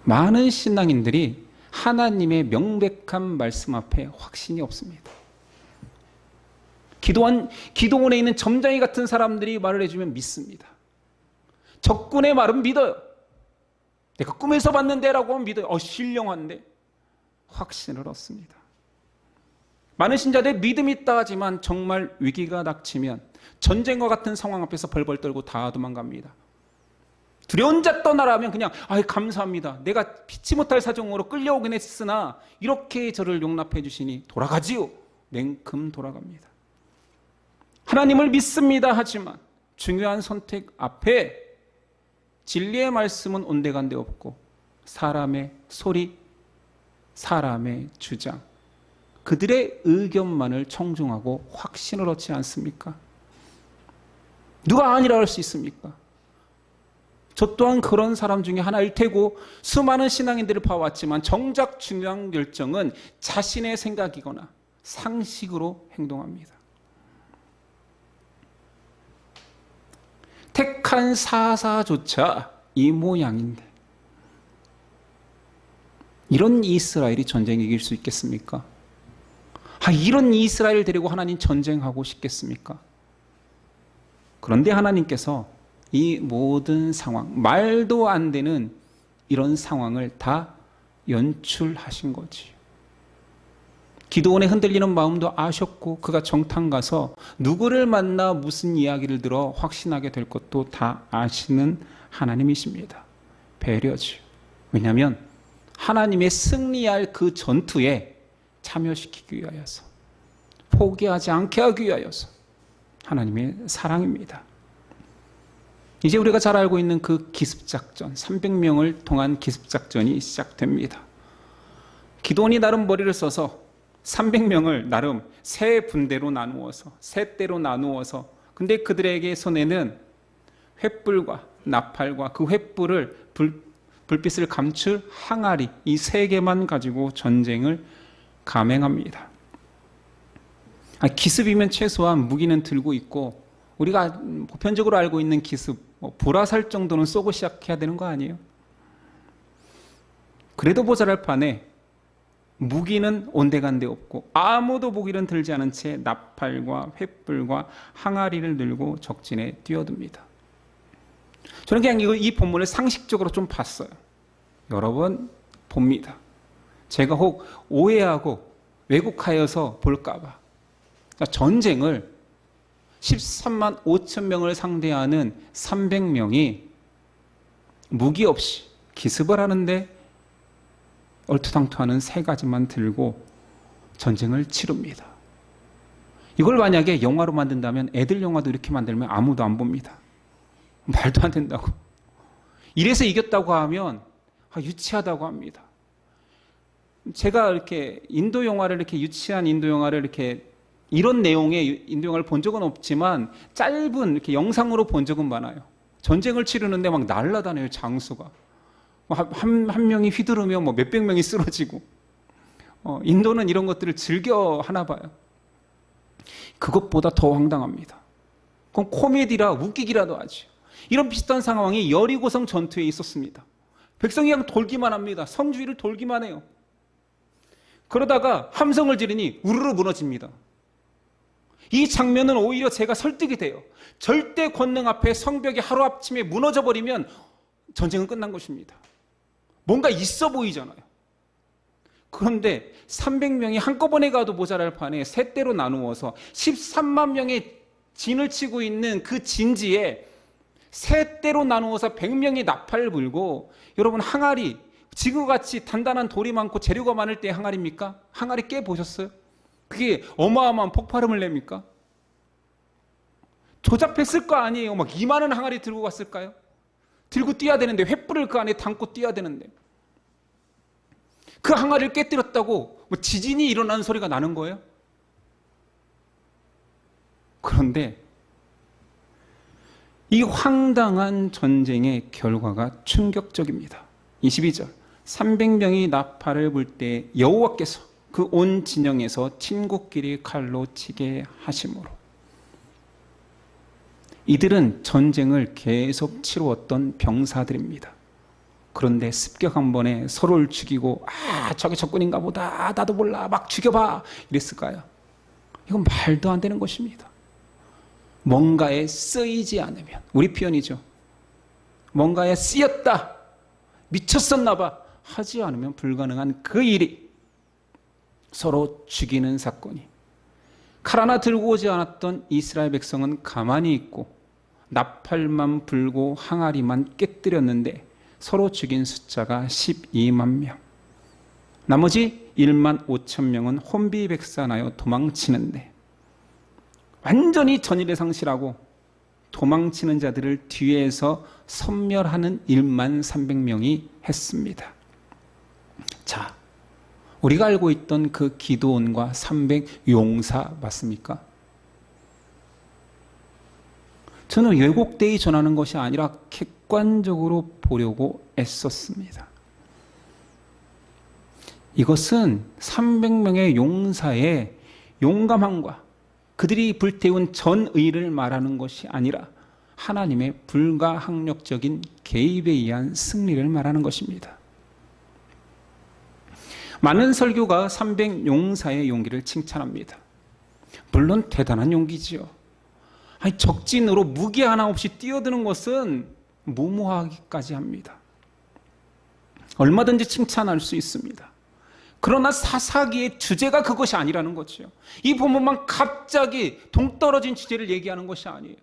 많은 신앙인들이 하나님의 명백한 말씀 앞에 확신이 없습니다. 기도원에 있는 점장이 같은 사람들이 말을 해주면 믿습니다. 적군의 말은 믿어요. 내가 꿈에서 봤는데라고 하면 믿어요. 신령한데 확신을 얻습니다. 많은 신자들 믿음이 있다 하지만 정말 위기가 닥치면 전쟁과 같은 상황 앞에서 벌벌 떨고 다 도망갑니다. 두려운 자 떠나라 하면 그냥 감사합니다. 내가 피치 못할 사정으로 끌려오긴 했으나 이렇게 저를 용납해 주시니 돌아가지요. 냉큼 돌아갑니다. 하나님을 믿습니다 하지만 중요한 선택 앞에 진리의 말씀은 온데간데 없고 사람의 소리, 사람의 주장, 그들의 의견만을 청중하고 확신을 얻지 않습니까? 누가 아니라 할 수 있습니까? 저 또한 그런 사람 중에 하나일 테고 수많은 신앙인들을 봐왔지만 정작 중요한 결정은 자신의 생각이거나 상식으로 행동합니다. 택한 사사조차 이 모양인데 이런 이스라엘이 전쟁 이길 수 있겠습니까? 이런 이스라엘 데리고 하나님 전쟁하고 싶겠습니까? 그런데 하나님께서 이 모든 상황, 말도 안 되는 이런 상황을 다 연출하신 거지. 기드온의 흔들리는 마음도 아셨고 그가 정탐 가서 누구를 만나 무슨 이야기를 들어 확신하게 될 것도 다 아시는 하나님이십니다. 배려지. 왜냐하면 하나님의 승리할 그 전투에 참여시키기 위하여서, 포기하지 않게 하기 위하여서 하나님의 사랑입니다. 이제 우리가 잘 알고 있는 그 기습작전, 300명을 통한 기습작전이 시작됩니다. 기드온이 나름 머리를 써서 300명을 나름 세 분대로 나누어서, 세 대로 나누어서, 근데 그들에게 손에는 횃불과 나팔과 그 횃불을 불빛을 감출 항아리, 이 세 개만 가지고 전쟁을 감행합니다. 기습이면 최소한 무기는 들고 있고 우리가 보편적으로 알고 있는 기습, 보라살 정도는 쏘고 시작해야 되는 거 아니에요? 그래도 모자랄 판에 무기는 온데간데 없고 아무도 무기는 들지 않은 채 나팔과 횃불과 항아리를 들고 적진에 뛰어듭니다. 저는 그냥 이 본문을 상식적으로 좀 봤어요. 여러 번 봅니다. 제가 혹 오해하고 왜곡하여서 볼까봐. 전쟁을 13만 5천 명을 상대하는 300명이 무기 없이 기습을 하는데 얼토당토하는 세 가지만 들고 전쟁을 치릅니다. 이걸 만약에 영화로 만든다면 애들 영화도 이렇게 만들면 아무도 안 봅니다. 말도 안 된다고. 이래서 이겼다고 하면 유치하다고 합니다. 제가 이렇게 인도 영화를 이렇게 유치한 인도 영화를 이렇게 이런 내용의 인도 영화를 본 적은 없지만 짧은 이렇게 영상으로 본 적은 많아요. 전쟁을 치르는데 막 날아다녀요, 장수가. 한 명이 휘두르면 몇백 명이 쓰러지고. 인도는 이런 것들을 즐겨 하나 봐요. 그것보다 더 황당합니다. 그건 코미디라 웃기기라도 하죠. 이런 비슷한 상황이 여리고성 전투에 있었습니다. 백성이 그냥 돌기만 합니다. 성 주위를 돌기만 해요. 그러다가 함성을 지르니 우르르 무너집니다. 이 장면은 오히려 제가 설득이 돼요. 절대 권능 앞에 성벽이 하루아침에 무너져 버리면 전쟁은 끝난 것입니다. 뭔가 있어 보이잖아요. 그런데 300명이 한꺼번에 가도 모자랄 판에 세 대로 나누어서 13만 명의 진을 치고 있는 그 진지에 세 대로 나누어서 100명이 나팔을 불고, 여러분 항아리, 지구같이 단단한 돌이 많고 재료가 많을 때 항아리입니까? 항아리 깨보셨어요? 그게 어마어마한 폭발음을 냅니까? 조잡했을 거 아니에요. 막 이만한 항아리 들고 갔을까요? 들고 뛰어야 되는데, 횃불을 그 안에 담고 뛰어야 되는데, 그 항아리를 깨뜨렸다고 뭐 지진이 일어나는 소리가 나는 거예요? 그런데 이 황당한 전쟁의 결과가 충격적입니다. 22절, 300명이 나팔을 불 때 여호와께서 그 온 진영에서 친구끼리 칼로 치게 하심으로. 이들은 전쟁을 계속 치루었던 병사들입니다. 그런데 습격 한 번에 서로를 죽이고, 저게 적군인가 보다, 나도 몰라, 막 죽여봐, 이랬을까요? 이건 말도 안 되는 것입니다. 뭔가에 쓰이지 않으면, 우리 표현이죠, 뭔가에 쓰였다, 미쳤었나 봐 하지 않으면 불가능한 그 일이 서로 죽이는 사건이, 칼 하나 들고 오지 않았던 이스라엘 백성은 가만히 있고 나팔만 불고 항아리만 깨뜨렸는데 서로 죽인 숫자가 12만 명. 나머지 1만 5천 명은 혼비백산하여 도망치는데, 완전히 전일에 상실하고 도망치는 자들을 뒤에서 섬멸하는 1만 300명이 했습니다. 자, 우리가 알고 있던 그 기드온과 300 용사 맞습니까? 저는 왜곡되이 전하는 것이 아니라 객관적으로 보려고 애썼습니다. 이것은 300명의 용사의 용감함과 그들이 불태운 전의를 말하는 것이 아니라 하나님의 불가항력적인 개입에 의한 승리를 말하는 것입니다. 많은 설교가 300 용사의 용기를 칭찬합니다. 물론 대단한 용기지요. 아니, 적진으로 무기 하나 없이 뛰어드는 것은 무모하기까지 합니다. 얼마든지 칭찬할 수 있습니다. 그러나 사사기의 주제가 그것이 아니라는 거죠. 이 본문만 갑자기 동떨어진 주제를 얘기하는 것이 아니에요.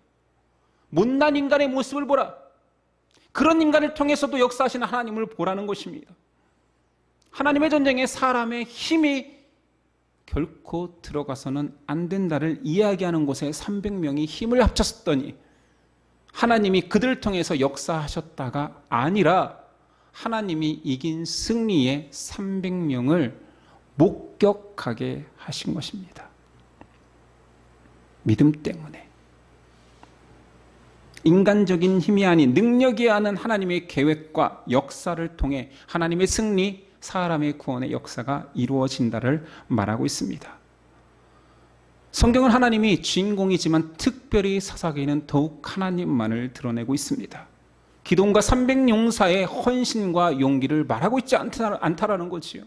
못난 인간의 모습을 보라. 그런 인간을 통해서도 역사하시는 하나님을 보라는 것입니다. 하나님의 전쟁에 사람의 힘이 결코 들어가서는 안 된다를 이야기하는 곳에 300명이 힘을 합쳤더니 하나님이 그들을 통해서 역사하셨다가 아니라 하나님이 이긴 승리에 300명을 목격하게 하신 것입니다. 믿음 때문에. 인간적인 힘이 아닌 능력이 아는 하나님의 계획과 역사를 통해 하나님의 승리, 사람의 구원의 역사가 이루어진다를 말하고 있습니다. 성경은 하나님이 주인공이지만 특별히 사사기에는 더욱 하나님만을 드러내고 있습니다. 기드온과 300 용사의 헌신과 용기를 말하고 있지 않다라는 거지요.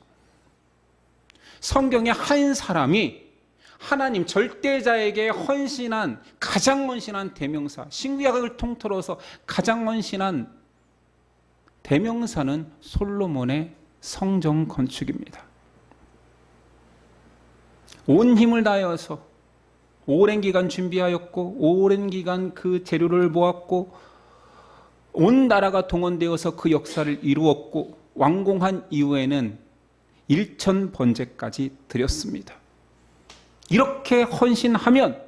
성경의 한 사람이 하나님 절대자에게 헌신한, 가장 헌신한 대명사, 신구약을 통틀어서 가장 헌신한 대명사는 솔로몬의 성전 건축입니다. 온 힘을 다하여서 오랜 기간 준비하였고, 오랜 기간 그 재료를 모았고, 온 나라가 동원되어서 그 역사를 이루었고, 완공한 이후에는 1천 번제까지 드렸습니다. 이렇게 헌신하면,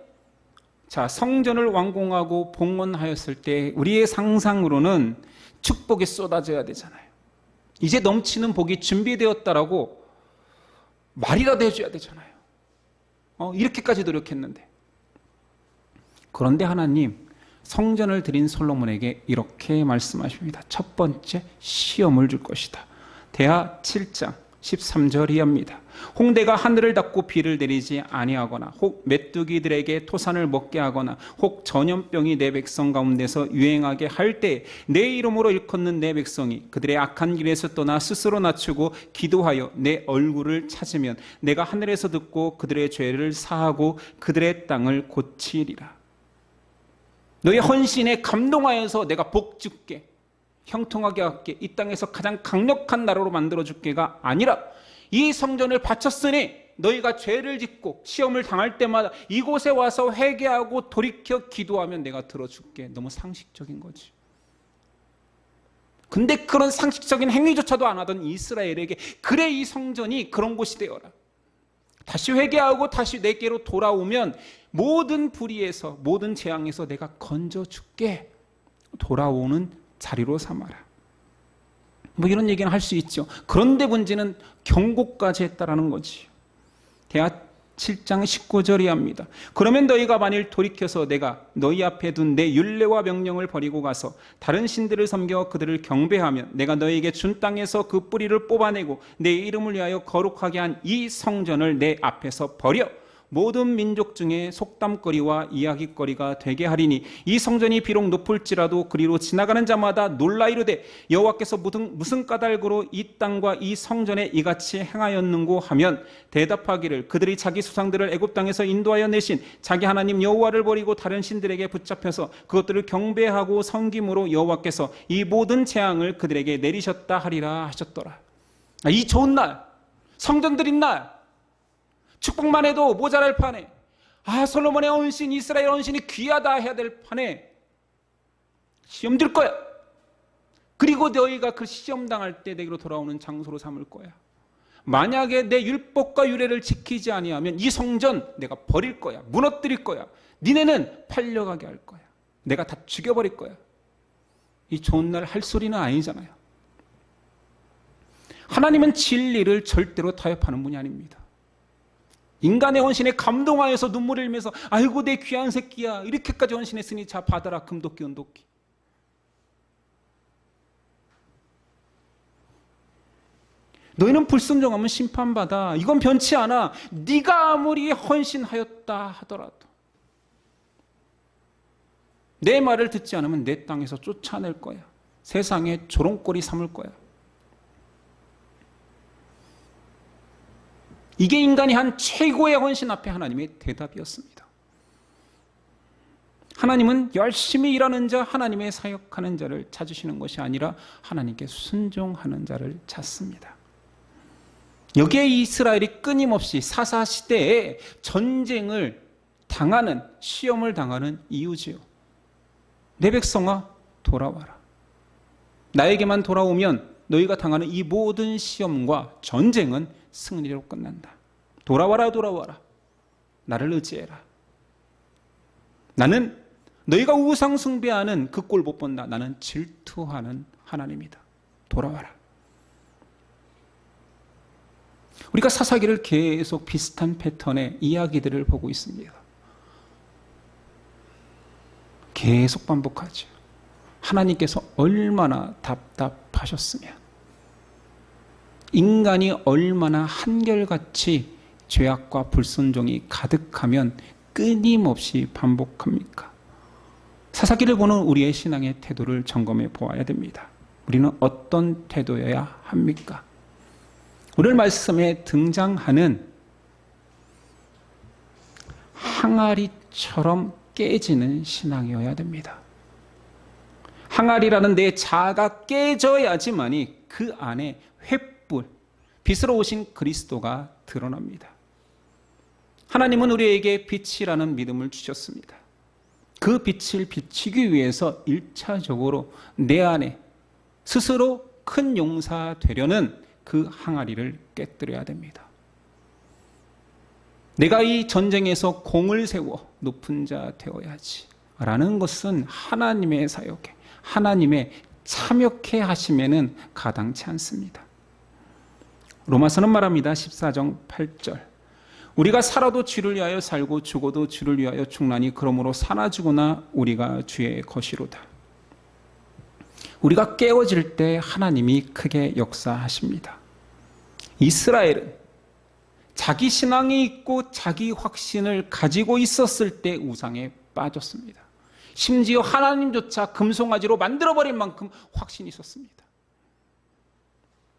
자, 성전을 완공하고 봉헌하였을 때 우리의 상상으로는 축복이 쏟아져야 되잖아요. 이제 넘치는 복이 준비되었다라고 말이라도 해줘야 되잖아요. 이렇게까지 노력했는데. 그런데 하나님 성전을 드린 솔로몬에게 이렇게 말씀하십니다. 첫 번째 시험을 줄 것이다. 대하 7장 13절이합니다. 홍대가 하늘을 닫고 비를 내리지 아니하거나 혹 메뚜기들에게 토산을 먹게 하거나 혹 전염병이 내 백성 가운데서 유행하게 할 때 내 이름으로 일컫는 내 백성이 그들의 악한 길에서 떠나 스스로 낮추고 기도하여 내 얼굴을 찾으면 내가 하늘에서 듣고 그들의 죄를 사하고 그들의 땅을 고치리라. 너의 헌신에 감동하여서 내가 복 줄게, 형통하게 할게, 이 땅에서 가장 강력한 나라로 만들어줄게가 아니라 이 성전을 바쳤으니 너희가 죄를 짓고 시험을 당할 때마다 이곳에 와서 회개하고 돌이켜 기도하면 내가 들어줄게. 너무 상식적인 거지. 근데 그런 상식적인 행위조차도 안 하던 이스라엘에게 그래 이 성전이 그런 곳이 되어라. 다시 회개하고 다시 내게로 돌아오면 모든 불의에서 모든 재앙에서 내가 건져줄게. 돌아오는 자리로 삼아라. 뭐 이런 얘기는 할 수 있죠. 그런데 문제는 경고까지 했다라는 거지. 대하 7장 19절이 합니다. 그러면 너희가 만일 돌이켜서 내가 너희 앞에 둔 내 율례와 명령을 버리고 가서 다른 신들을 섬겨 그들을 경배하면 내가 너희에게 준 땅에서 그 뿌리를 뽑아내고 내 이름을 위하여 거룩하게 한 이 성전을 내 앞에서 버려 모든 민족 중에 속담거리와 이야기거리가 되게 하리니 이 성전이 비록 높을지라도 그리로 지나가는 자마다 놀라 이르되 여호와께서 무슨 까닭으로 이 땅과 이 성전에 이같이 행하였는고 하면 대답하기를 그들이 자기 수상들을 애굽 땅에서 인도하여 내신 자기 하나님 여호와를 버리고 다른 신들에게 붙잡혀서 그것들을 경배하고 섬김으로 여호와께서 이 모든 재앙을 그들에게 내리셨다 하리라 하셨더라. 이 좋은 날, 성전 드린 날, 축복만 해도 모자랄 판에 솔로몬의 헌신, 이스라엘 헌신이 귀하다 해야 될 판에 시험 들 거야. 그리고 너희가 그 시험 당할 때 내게로 돌아오는 장소로 삼을 거야. 만약에 내 율법과 유례를 지키지 아니하면 이 성전 내가 버릴 거야. 무너뜨릴 거야. 니네는 팔려가게 할 거야. 내가 다 죽여버릴 거야. 이 좋은 날 할 소리는 아니잖아요. 하나님은 진리를 절대로 타협하는 분이 아닙니다. 인간의 헌신에 감동하여서 눈물을 흘리면서 아이고 내 귀한 새끼야 이렇게까지 헌신했으니 자 받아라 금도끼 은도끼. 너희는 불순종하면 심판받아. 이건 변치 않아. 네가 아무리 헌신하였다 하더라도 내 말을 듣지 않으면 내 땅에서 쫓아낼 거야. 세상에 조롱거리 삼을 거야. 이게 인간이 한 최고의 헌신 앞에 하나님의 대답이었습니다. 하나님은 열심히 일하는 자, 하나님의 사역하는 자를 찾으시는 것이 아니라 하나님께 순종하는 자를 찾습니다. 여기에 이스라엘이 끊임없이 사사시대에 전쟁을 당하는, 시험을 당하는 이유지요. 내 백성아 돌아와라. 나에게만 돌아오면 너희가 당하는 이 모든 시험과 전쟁은 승리로 끝난다. 돌아와라 돌아와라. 나를 의지해라. 나는 너희가 우상 숭배하는 그 꼴 못 본다. 나는 질투하는 하나님이다. 돌아와라. 우리가 사사기를 계속 비슷한 패턴의 이야기들을 보고 있습니다. 계속 반복하죠. 하나님께서 얼마나 답답하셨으면, 인간이 얼마나 한결같이 죄악과 불순종이 가득하면 끊임없이 반복합니까? 사사기를 보는 우리의 신앙의 태도를 점검해 보아야 됩니다. 우리는 어떤 태도여야 합니까? 오늘 말씀에 등장하는 항아리처럼 깨지는 신앙이어야 됩니다. 항아리라는 내 자아가 깨져야지만이 그 안에 횃불, 빛으로 오신 그리스도가 드러납니다. 하나님은 우리에게 빛이라는 믿음을 주셨습니다. 그 빛을 비추기 위해서 1차적으로 내 안에 스스로 큰 용사 되려는 그 항아리를 깨뜨려야 됩니다. 내가 이 전쟁에서 공을 세워 높은 자 되어야지 라는 것은 하나님의 사역에, 하나님의 참여케 하시면은 가당치 않습니다. 로마서는 말합니다. 14장 8절. 우리가 살아도 주를 위하여 살고 죽어도 주를 위하여 죽나니 그러므로 사나 죽으나 우리가 주의 것이로다. 우리가 깨어질 때 하나님이 크게 역사하십니다. 이스라엘은 자기 신앙이 있고 자기 확신을 가지고 있었을 때 우상에 빠졌습니다. 심지어 하나님조차 금송아지로 만들어버릴 만큼 확신이 있었습니다.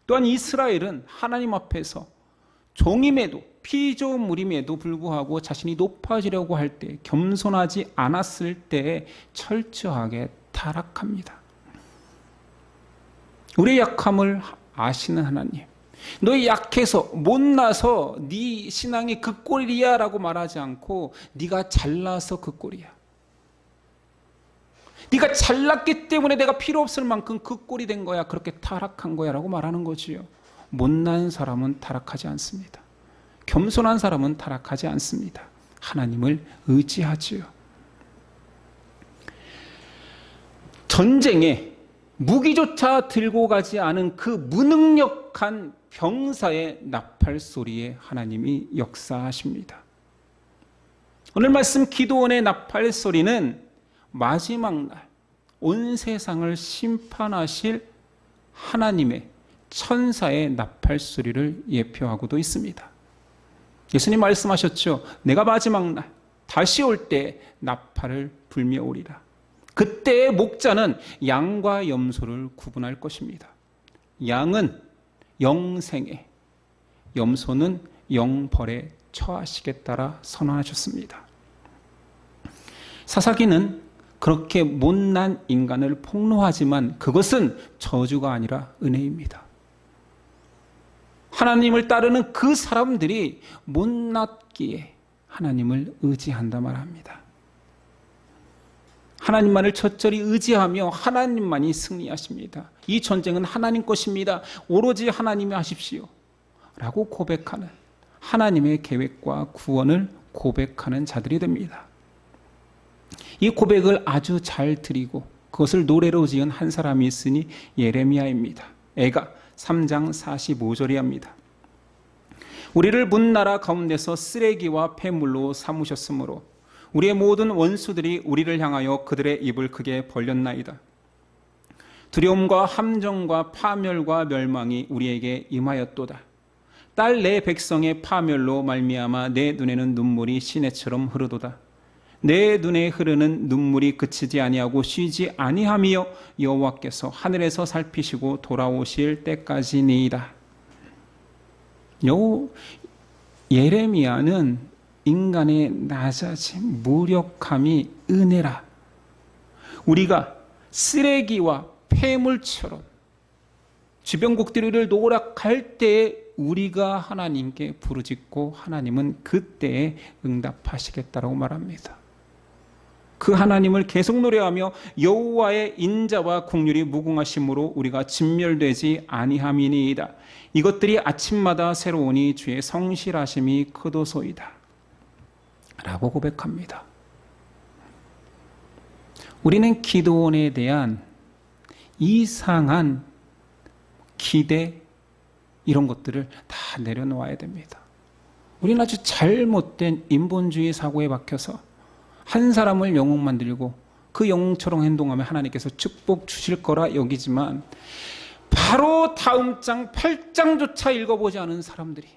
또한 이스라엘은 하나님 앞에서 종임에도 피조물임에도 불구하고 자신이 높아지려고 할 때 겸손하지 않았을 때 철저하게 타락합니다. 우리의 약함을 아시는 하나님, 너희 약해서 못나서 네 신앙이 그 꼴이야 라고 말하지 않고 네가 잘나서 그 꼴이야, 네가 잘났기 때문에 내가 필요 없을 만큼 그 꼴이 된 거야, 그렇게 타락한 거야 라고 말하는 거지요. 못난 사람은 타락하지 않습니다. 겸손한 사람은 타락하지 않습니다. 하나님을 의지하지요. 전쟁에 무기조차 들고 가지 않은 그 무능력한 병사의 나팔 소리에 하나님이 역사하십니다. 오늘 말씀 기도원의 나팔 소리는 마지막 날 온 세상을 심판하실 하나님의 천사의 나팔 소리를 예표하고도 있습니다. 예수님 말씀하셨죠. 내가 마지막 날 다시 올 때 나팔을 불며 오리라. 그때의 목자는 양과 염소를 구분할 것입니다. 양은 영생에, 염소는 영벌에 처하시겠다라 선언하셨습니다. 사사기는 그렇게 못난 인간을 폭로하지만 그것은 저주가 아니라 은혜입니다. 하나님을 따르는 그 사람들이 못났기에 하나님을 의지한다 말합니다. 하나님만을 첫절히 의지하며 하나님만이 승리하십니다. 이 전쟁은 하나님 것입니다. 오로지 하나님이 하십시오 라고 고백하는, 하나님의 계획과 구원을 고백하는 자들이 됩니다. 이 고백을 아주 잘 드리고 그것을 노래로 지은 한 사람이 있으니 예레미야입니다. 애가 3장 45절이 합니다. 우리를 문 나라 가운데서 쓰레기와 폐물로 삼으셨으므로 우리의 모든 원수들이 우리를 향하여 그들의 입을 크게 벌렸나이다. 두려움과 함정과 파멸과 멸망이 우리에게 임하였도다. 딸 내 백성의 파멸로 말미암아 내 눈에는 눈물이 시내처럼 흐르도다. 내 눈에 흐르는 눈물이 그치지 아니하고 쉬지 아니하며 여호와께서 하늘에서 살피시고 돌아오실 때까지니이다. 예레미야는 인간의 낮아짐, 무력함이 은혜라. 우리가 쓰레기와 폐물처럼 주변국들이 우리를 노력할 때에 우리가 하나님께 부르짖고 하나님은 그때에 응답하시겠다라고 말합니다. 그 하나님을 계속 노래하며 여호와의 인자와 긍휼이 무궁하심으로 우리가 진멸되지 아니함이니이다. 이것들이 아침마다 새로우니 주의 성실하심이 크도소이다 라고 고백합니다. 우리는 기도원에 대한 이상한 기대, 이런 것들을 다 내려놓아야 됩니다. 우리는 아주 잘못된 인본주의 사고에 박혀서 한 사람을 영웅 만들고 그 영웅처럼 행동하면 하나님께서 축복 주실 거라 여기지만 바로 다음 장 8장조차 읽어보지 않은 사람들이,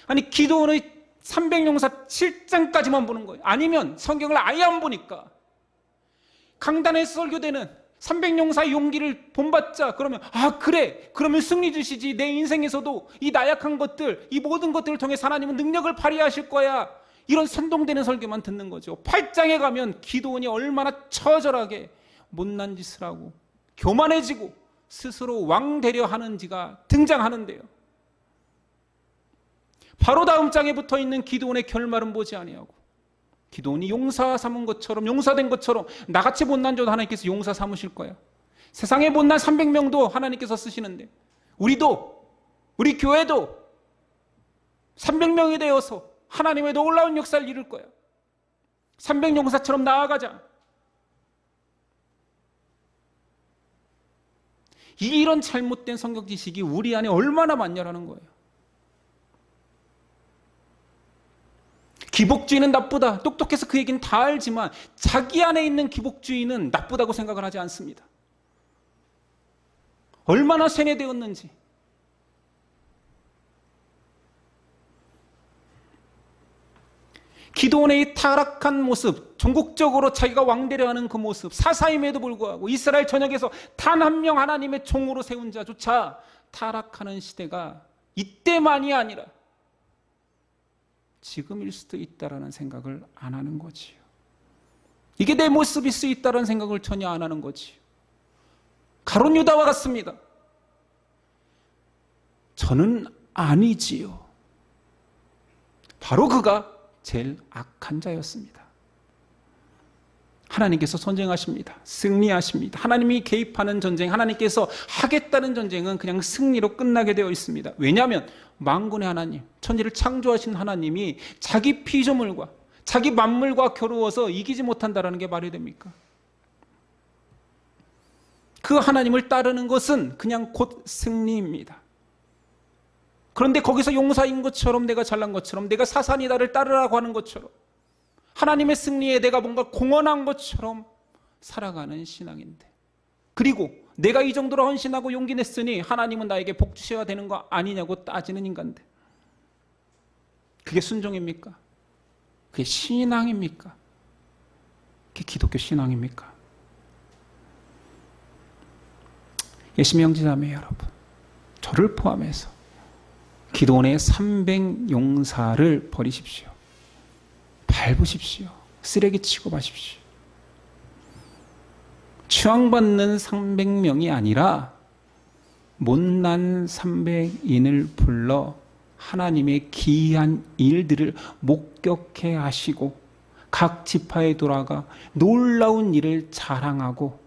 아니 기도원의 300용사 7장까지만 보는 거예요. 아니면 성경을 아예 안 보니까 강단에서 설교되는 300용사의 용기를 본받자 그러면 그래 그러면 승리 주시지, 내 인생에서도 이 나약한 것들, 이 모든 것들을 통해 하나님은 능력을 발휘하실 거야, 이런 선동되는 설교만 듣는 거죠. 8장에 가면 기도원이 얼마나 처절하게 못난 짓을 하고 교만해지고 스스로 왕 되려 하는지가 등장하는데요. 바로 다음 장에 붙어있는 기도원의 결말은 보지 아니하고 기도원이 용사 삼은 것처럼, 용사된 것처럼 나같이 못난 자도 하나님께서 용사 삼으실 거야. 세상에 못난 300명도 하나님께서 쓰시는데 우리 교회도 300명이 되어서 하나님의 놀라운 역사를 이룰 거야. 300용사처럼 나아가자. 이런 잘못된 성경 지식이 우리 안에 얼마나 많냐라는 거예요. 기복주의는 나쁘다, 똑똑해서 그 얘기는 다 알지만 자기 안에 있는 기복주의는 나쁘다고 생각을 하지 않습니다. 얼마나 세뇌되었는지, 기드온의 이 타락한 모습, 전국적으로 자기가 왕되려 하는 그 모습, 사사임에도 불구하고 이스라엘 전역에서 단 한 명 하나님의 종으로 세운 자조차 타락하는 시대가 이때만이 아니라 지금일 수도 있다라는 생각을 안 하는 거지요. 이게 내 모습일 수 있다는 생각을 전혀 안 하는 거지요. 가룟 유다와 같습니다. 저는 아니지요. 바로 그가 제일 악한 자였습니다. 하나님께서 전쟁하십니다. 승리하십니다. 하나님이 개입하는 전쟁, 하나님께서 하겠다는 전쟁은 그냥 승리로 끝나게 되어 있습니다. 왜냐하면 만군의 하나님, 천지를 창조하신 하나님이 자기 피조물과 자기 만물과 겨루어서 이기지 못한다는 게 말이 됩니까? 그 하나님을 따르는 것은 그냥 곧 승리입니다. 그런데 거기서 용사인 것처럼, 내가 잘난 것처럼, 내가 사산이 나를 따르라고 하는 것처럼, 하나님의 승리에 내가 뭔가 공헌한 것처럼 살아가는 신앙인데, 그리고 내가 이 정도로 헌신하고 용기 냈으니 하나님은 나에게 복 주셔야 되는 거 아니냐고 따지는 인간들, 그게 순종입니까? 그게 신앙입니까? 그게 기독교 신앙입니까? 예수님 형제자매 여러분, 저를 포함해서 기드온의 300용사를 버리십시오. 밟으십시오. 쓰레기 취급하십시오. 추앙받는 300명이 아니라 못난 300인을 불러 하나님의 기이한 일들을 목격해 하시고 각 지파에 돌아가 놀라운 일을 자랑하고,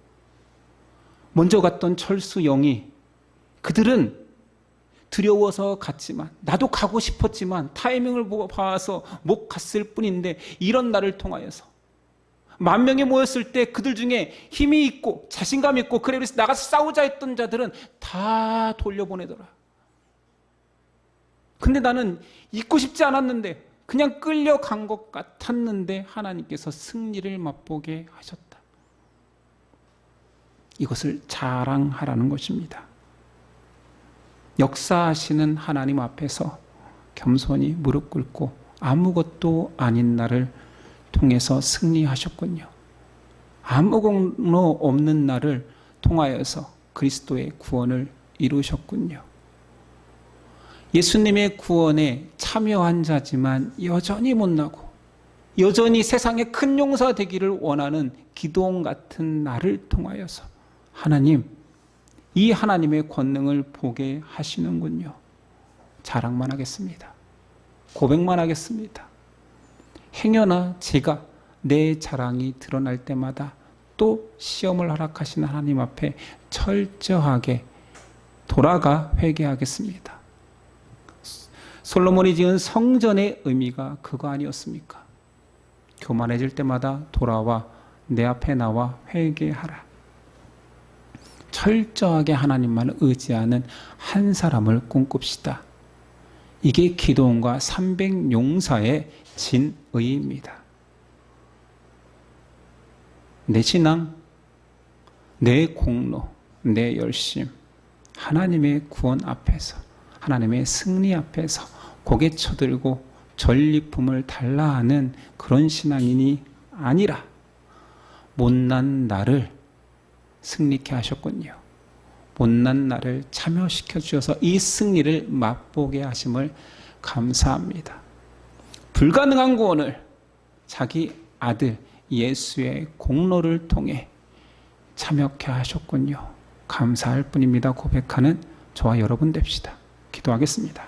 먼저 갔던 철수 영이, 그들은 두려워서 갔지만, 나도 가고 싶었지만 타이밍을 봐서 못 갔을 뿐인데, 이런 날을 통하여서 10,000명이 모였을 때 그들 중에 힘이 있고 자신감 있고 그래 그래서 나가서 싸우자 했던 자들은 다 돌려보내더라. 근데 나는 있고 싶지 않았는데, 그냥 끌려간 것 같았는데 하나님께서 승리를 맛보게 하셨다. 이것을 자랑하라는 것입니다. 역사하시는 하나님 앞에서 겸손히 무릎 꿇고 아무것도 아닌 나를 통해서 승리하셨군요. 아무 공로 없는 나를 통하여서 그리스도의 구원을 이루셨군요. 예수님의 구원에 참여한 자지만 여전히 못나고 여전히 세상에 큰 용사 되기를 원하는 기드온 같은 나를 통하여서 하나님, 이 하나님의 권능을 보게 하시는군요. 자랑만 하겠습니다. 고백만 하겠습니다. 행여나 제가 내 자랑이 드러날 때마다 또 시험을 허락하시는 하나님 앞에 철저하게 돌아가 회개하겠습니다. 솔로몬이 지은 성전의 의미가 그거 아니었습니까? 교만해질 때마다 돌아와 내 앞에 나와 회개하라. 철저하게 하나님만 의지하는 한 사람을 꿈꿉시다. 이게 기드온과 300용사의 진의입니다. 내 신앙, 내 공로, 내 열심, 하나님의 구원 앞에서, 하나님의 승리 앞에서 고개 쳐들고 전리품을 달라 하는 그런 신앙인이 아니라 못난 나를 승리케 하셨군요. 못난 나를 참여시켜 주셔서 이 승리를 맛보게 하심을 감사합니다. 불가능한 구원을 자기 아들 예수의 공로를 통해 참여케 하셨군요. 감사할 뿐입니다. 고백하는 저와 여러분 됩시다. 기도하겠습니다.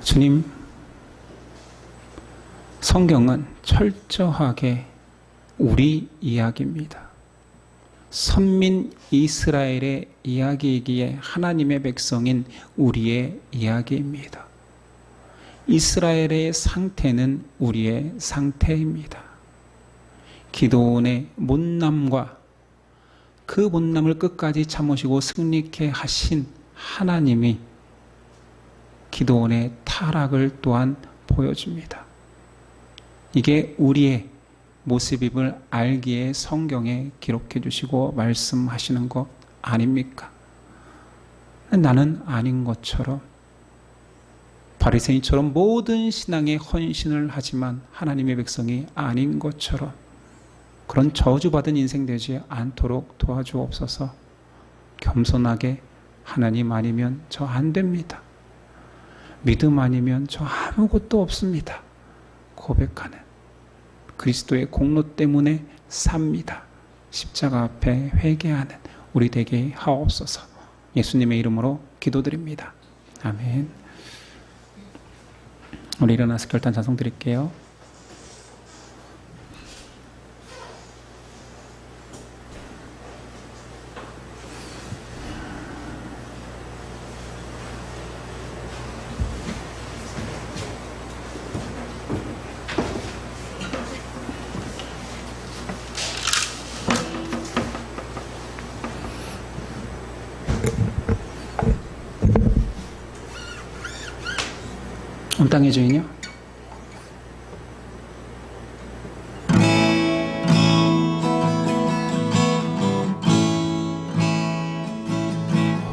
주님, 성경은 철저하게 우리 이야기입니다. 선민 이스라엘의 이야기이기에 하나님의 백성인 우리의 이야기입니다. 이스라엘의 상태는 우리의 상태입니다. 기드온의 못남과 그 못남을 끝까지 참으시고 승리케 하신 하나님이 기드온의 타락을 또한 보여줍니다. 이게 우리의 모습임을 알기에 성경에 기록해 주시고 말씀하시는 것 아닙니까? 나는 아닌 것처럼, 바리새인처럼 모든 신앙에 헌신을 하지만 하나님의 백성이 아닌 것처럼 그런 저주받은 인생 되지 않도록 도와주옵소서. 겸손하게 하나님 아니면 저 안 됩니다, 믿음 아니면 저 아무것도 없습니다 고백하는, 그리스도의 공로 때문에 삽니다, 십자가 앞에 회개하는 우리 되게 하옵소서. 예수님의 이름으로 기도드립니다. 아멘. 우리 일어나서 결단 찬송 드릴게요. 온 땅의 주인이요,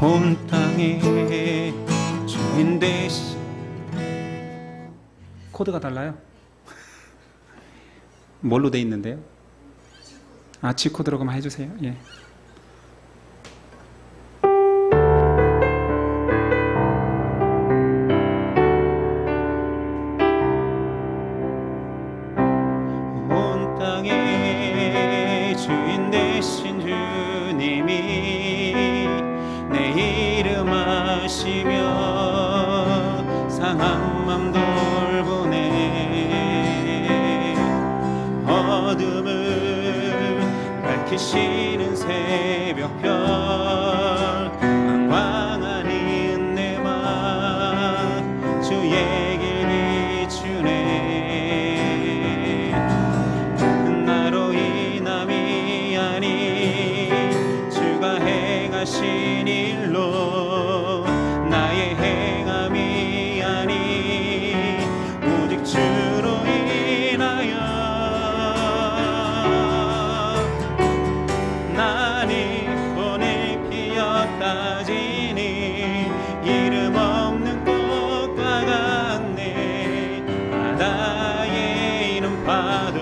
온 땅의 주인 되시. 코드가 달라요. 뭘로 돼 있는데요? G 코드로 그만 해주세요. 예. 상한 맘 돌보네. 어둠을 밝히시는 새벽별, 방황한 인내만 주의 길 비추네. 나로 인함이 아닌 주가 행하신 일로 나의 행함이 아닌 오직 주로 인하여 나니 오늘 피었다 지니 이름 없는 꽃과 같네. 바다에 이는 파도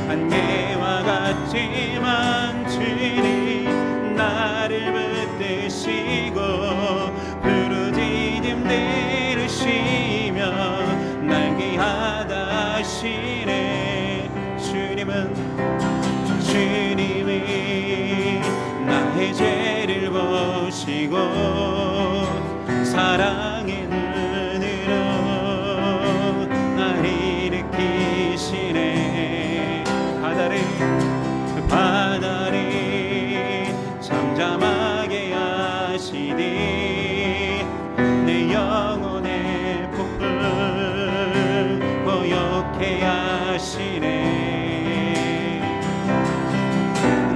안개와 같지만 주니 나를 붙드시고 부르짖음 들으시며 날 귀하다 하시네. 주님이 나의 죄를 보시고 사랑의 눈으로 날 일으키시네. 바다를 잠잠하게 하시니 내 영혼의 폭풍 고요케 하시네.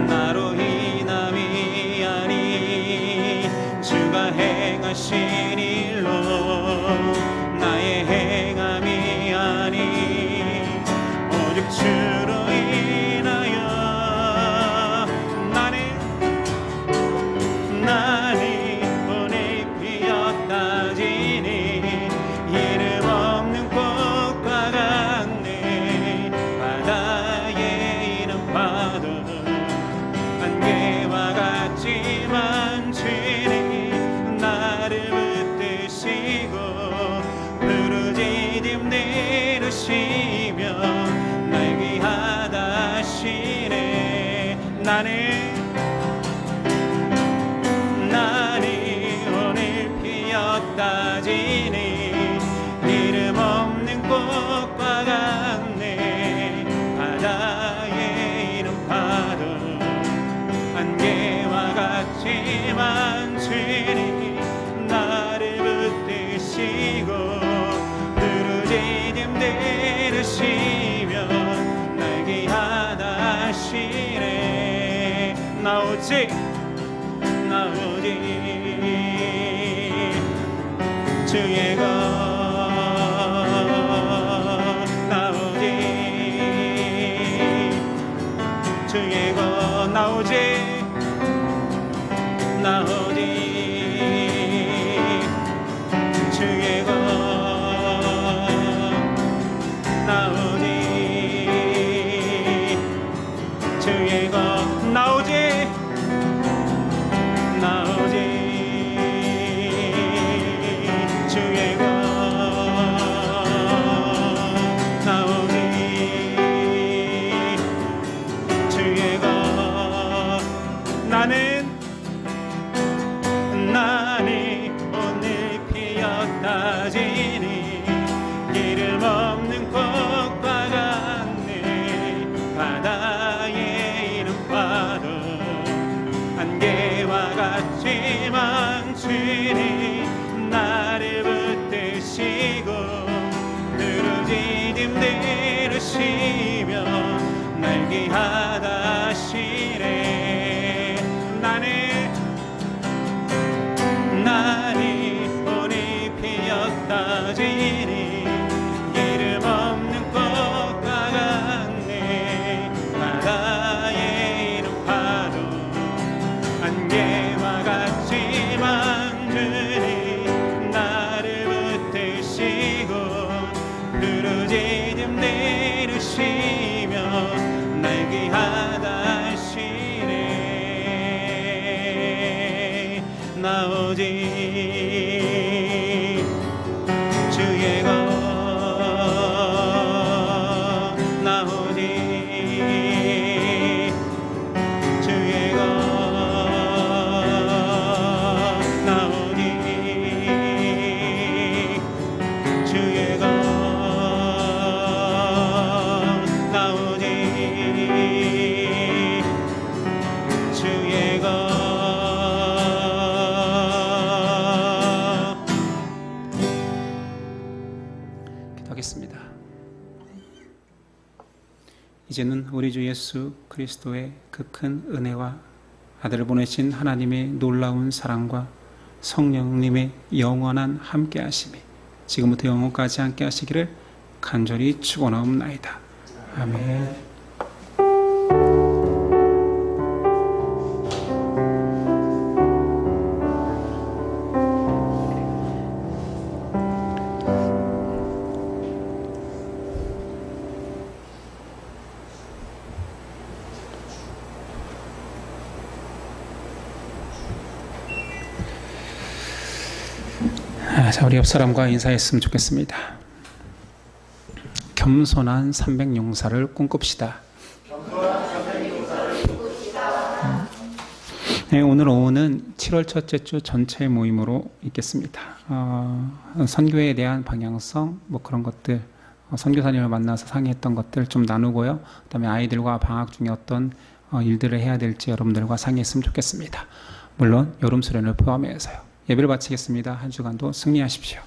나로 인함이 아닌 주가 행하신 일로 나의 행함이 아닌 오직 주로 인하여 나니 오늘 피었다 지니 이름 없는 꽃과 같네. 바다에 이는 파도 안개와 같지만 주님 나를 붙드시고 부르짖음 들으시며 날 귀하다 하시네. 나니 오늘 피었다 지니 이름 없는 꽃과 같네. 바다에 이는 파도 안개와 같지만 주님 나를 붙드시고 부르짖음 들으시며 날 귀하다 하시네. 나 오직 주의 것 나 오직 주의 것 나 오직 나 오직 주의 것 나 오직 주의 것 나 오직 나 오직 주의 것 나 오직 주의 것 나는 오늘 피었다 지니 기름 없는 꽃과 같네 바다에 이른 파도 안개와 같지만 주님 나를 붙드시고 부르짖음 들으시며 날 귀하다 하시네 나는 오늘 피었다 지니 기름 없는 꽃과 같네 바다에 이른 파도 안개와 같지만 주님 나를 붙드시고 부르짖음 들으시며 날 귀하다 하시네 나 오직 주의 것 나 오직 주의 것 나 오직 주의 것 나 오직 주의 것 기도하겠습니다. 이제는 우리 주 예수 그리스도의 그 큰 은혜와 아들을 보내신 하나님의 놀라운 사랑과 성령님의 영원한 함께하심이 지금부터 영원까지 함께하시기를 간절히 축원하옵나이다. 아멘. 자, 우리 옆 사람과 인사했으면 좋겠습니다. 겸손한 300용사를 꿈꿉시다. 네, 오늘 오후는 7월 첫째 주 전체 모임으로 있겠습니다. 선교에 대한 방향성, 뭐 그런 것들, 선교사님을 만나서 상의했던 것들 좀 나누고요. 그다음에 아이들과 방학 중에 어떤 일들을 해야 될지 여러분들과 상의했으면 좋겠습니다. 물론 여름 수련을 포함해서요. 예배를 마치겠습니다. 한 주간도 승리하십시오.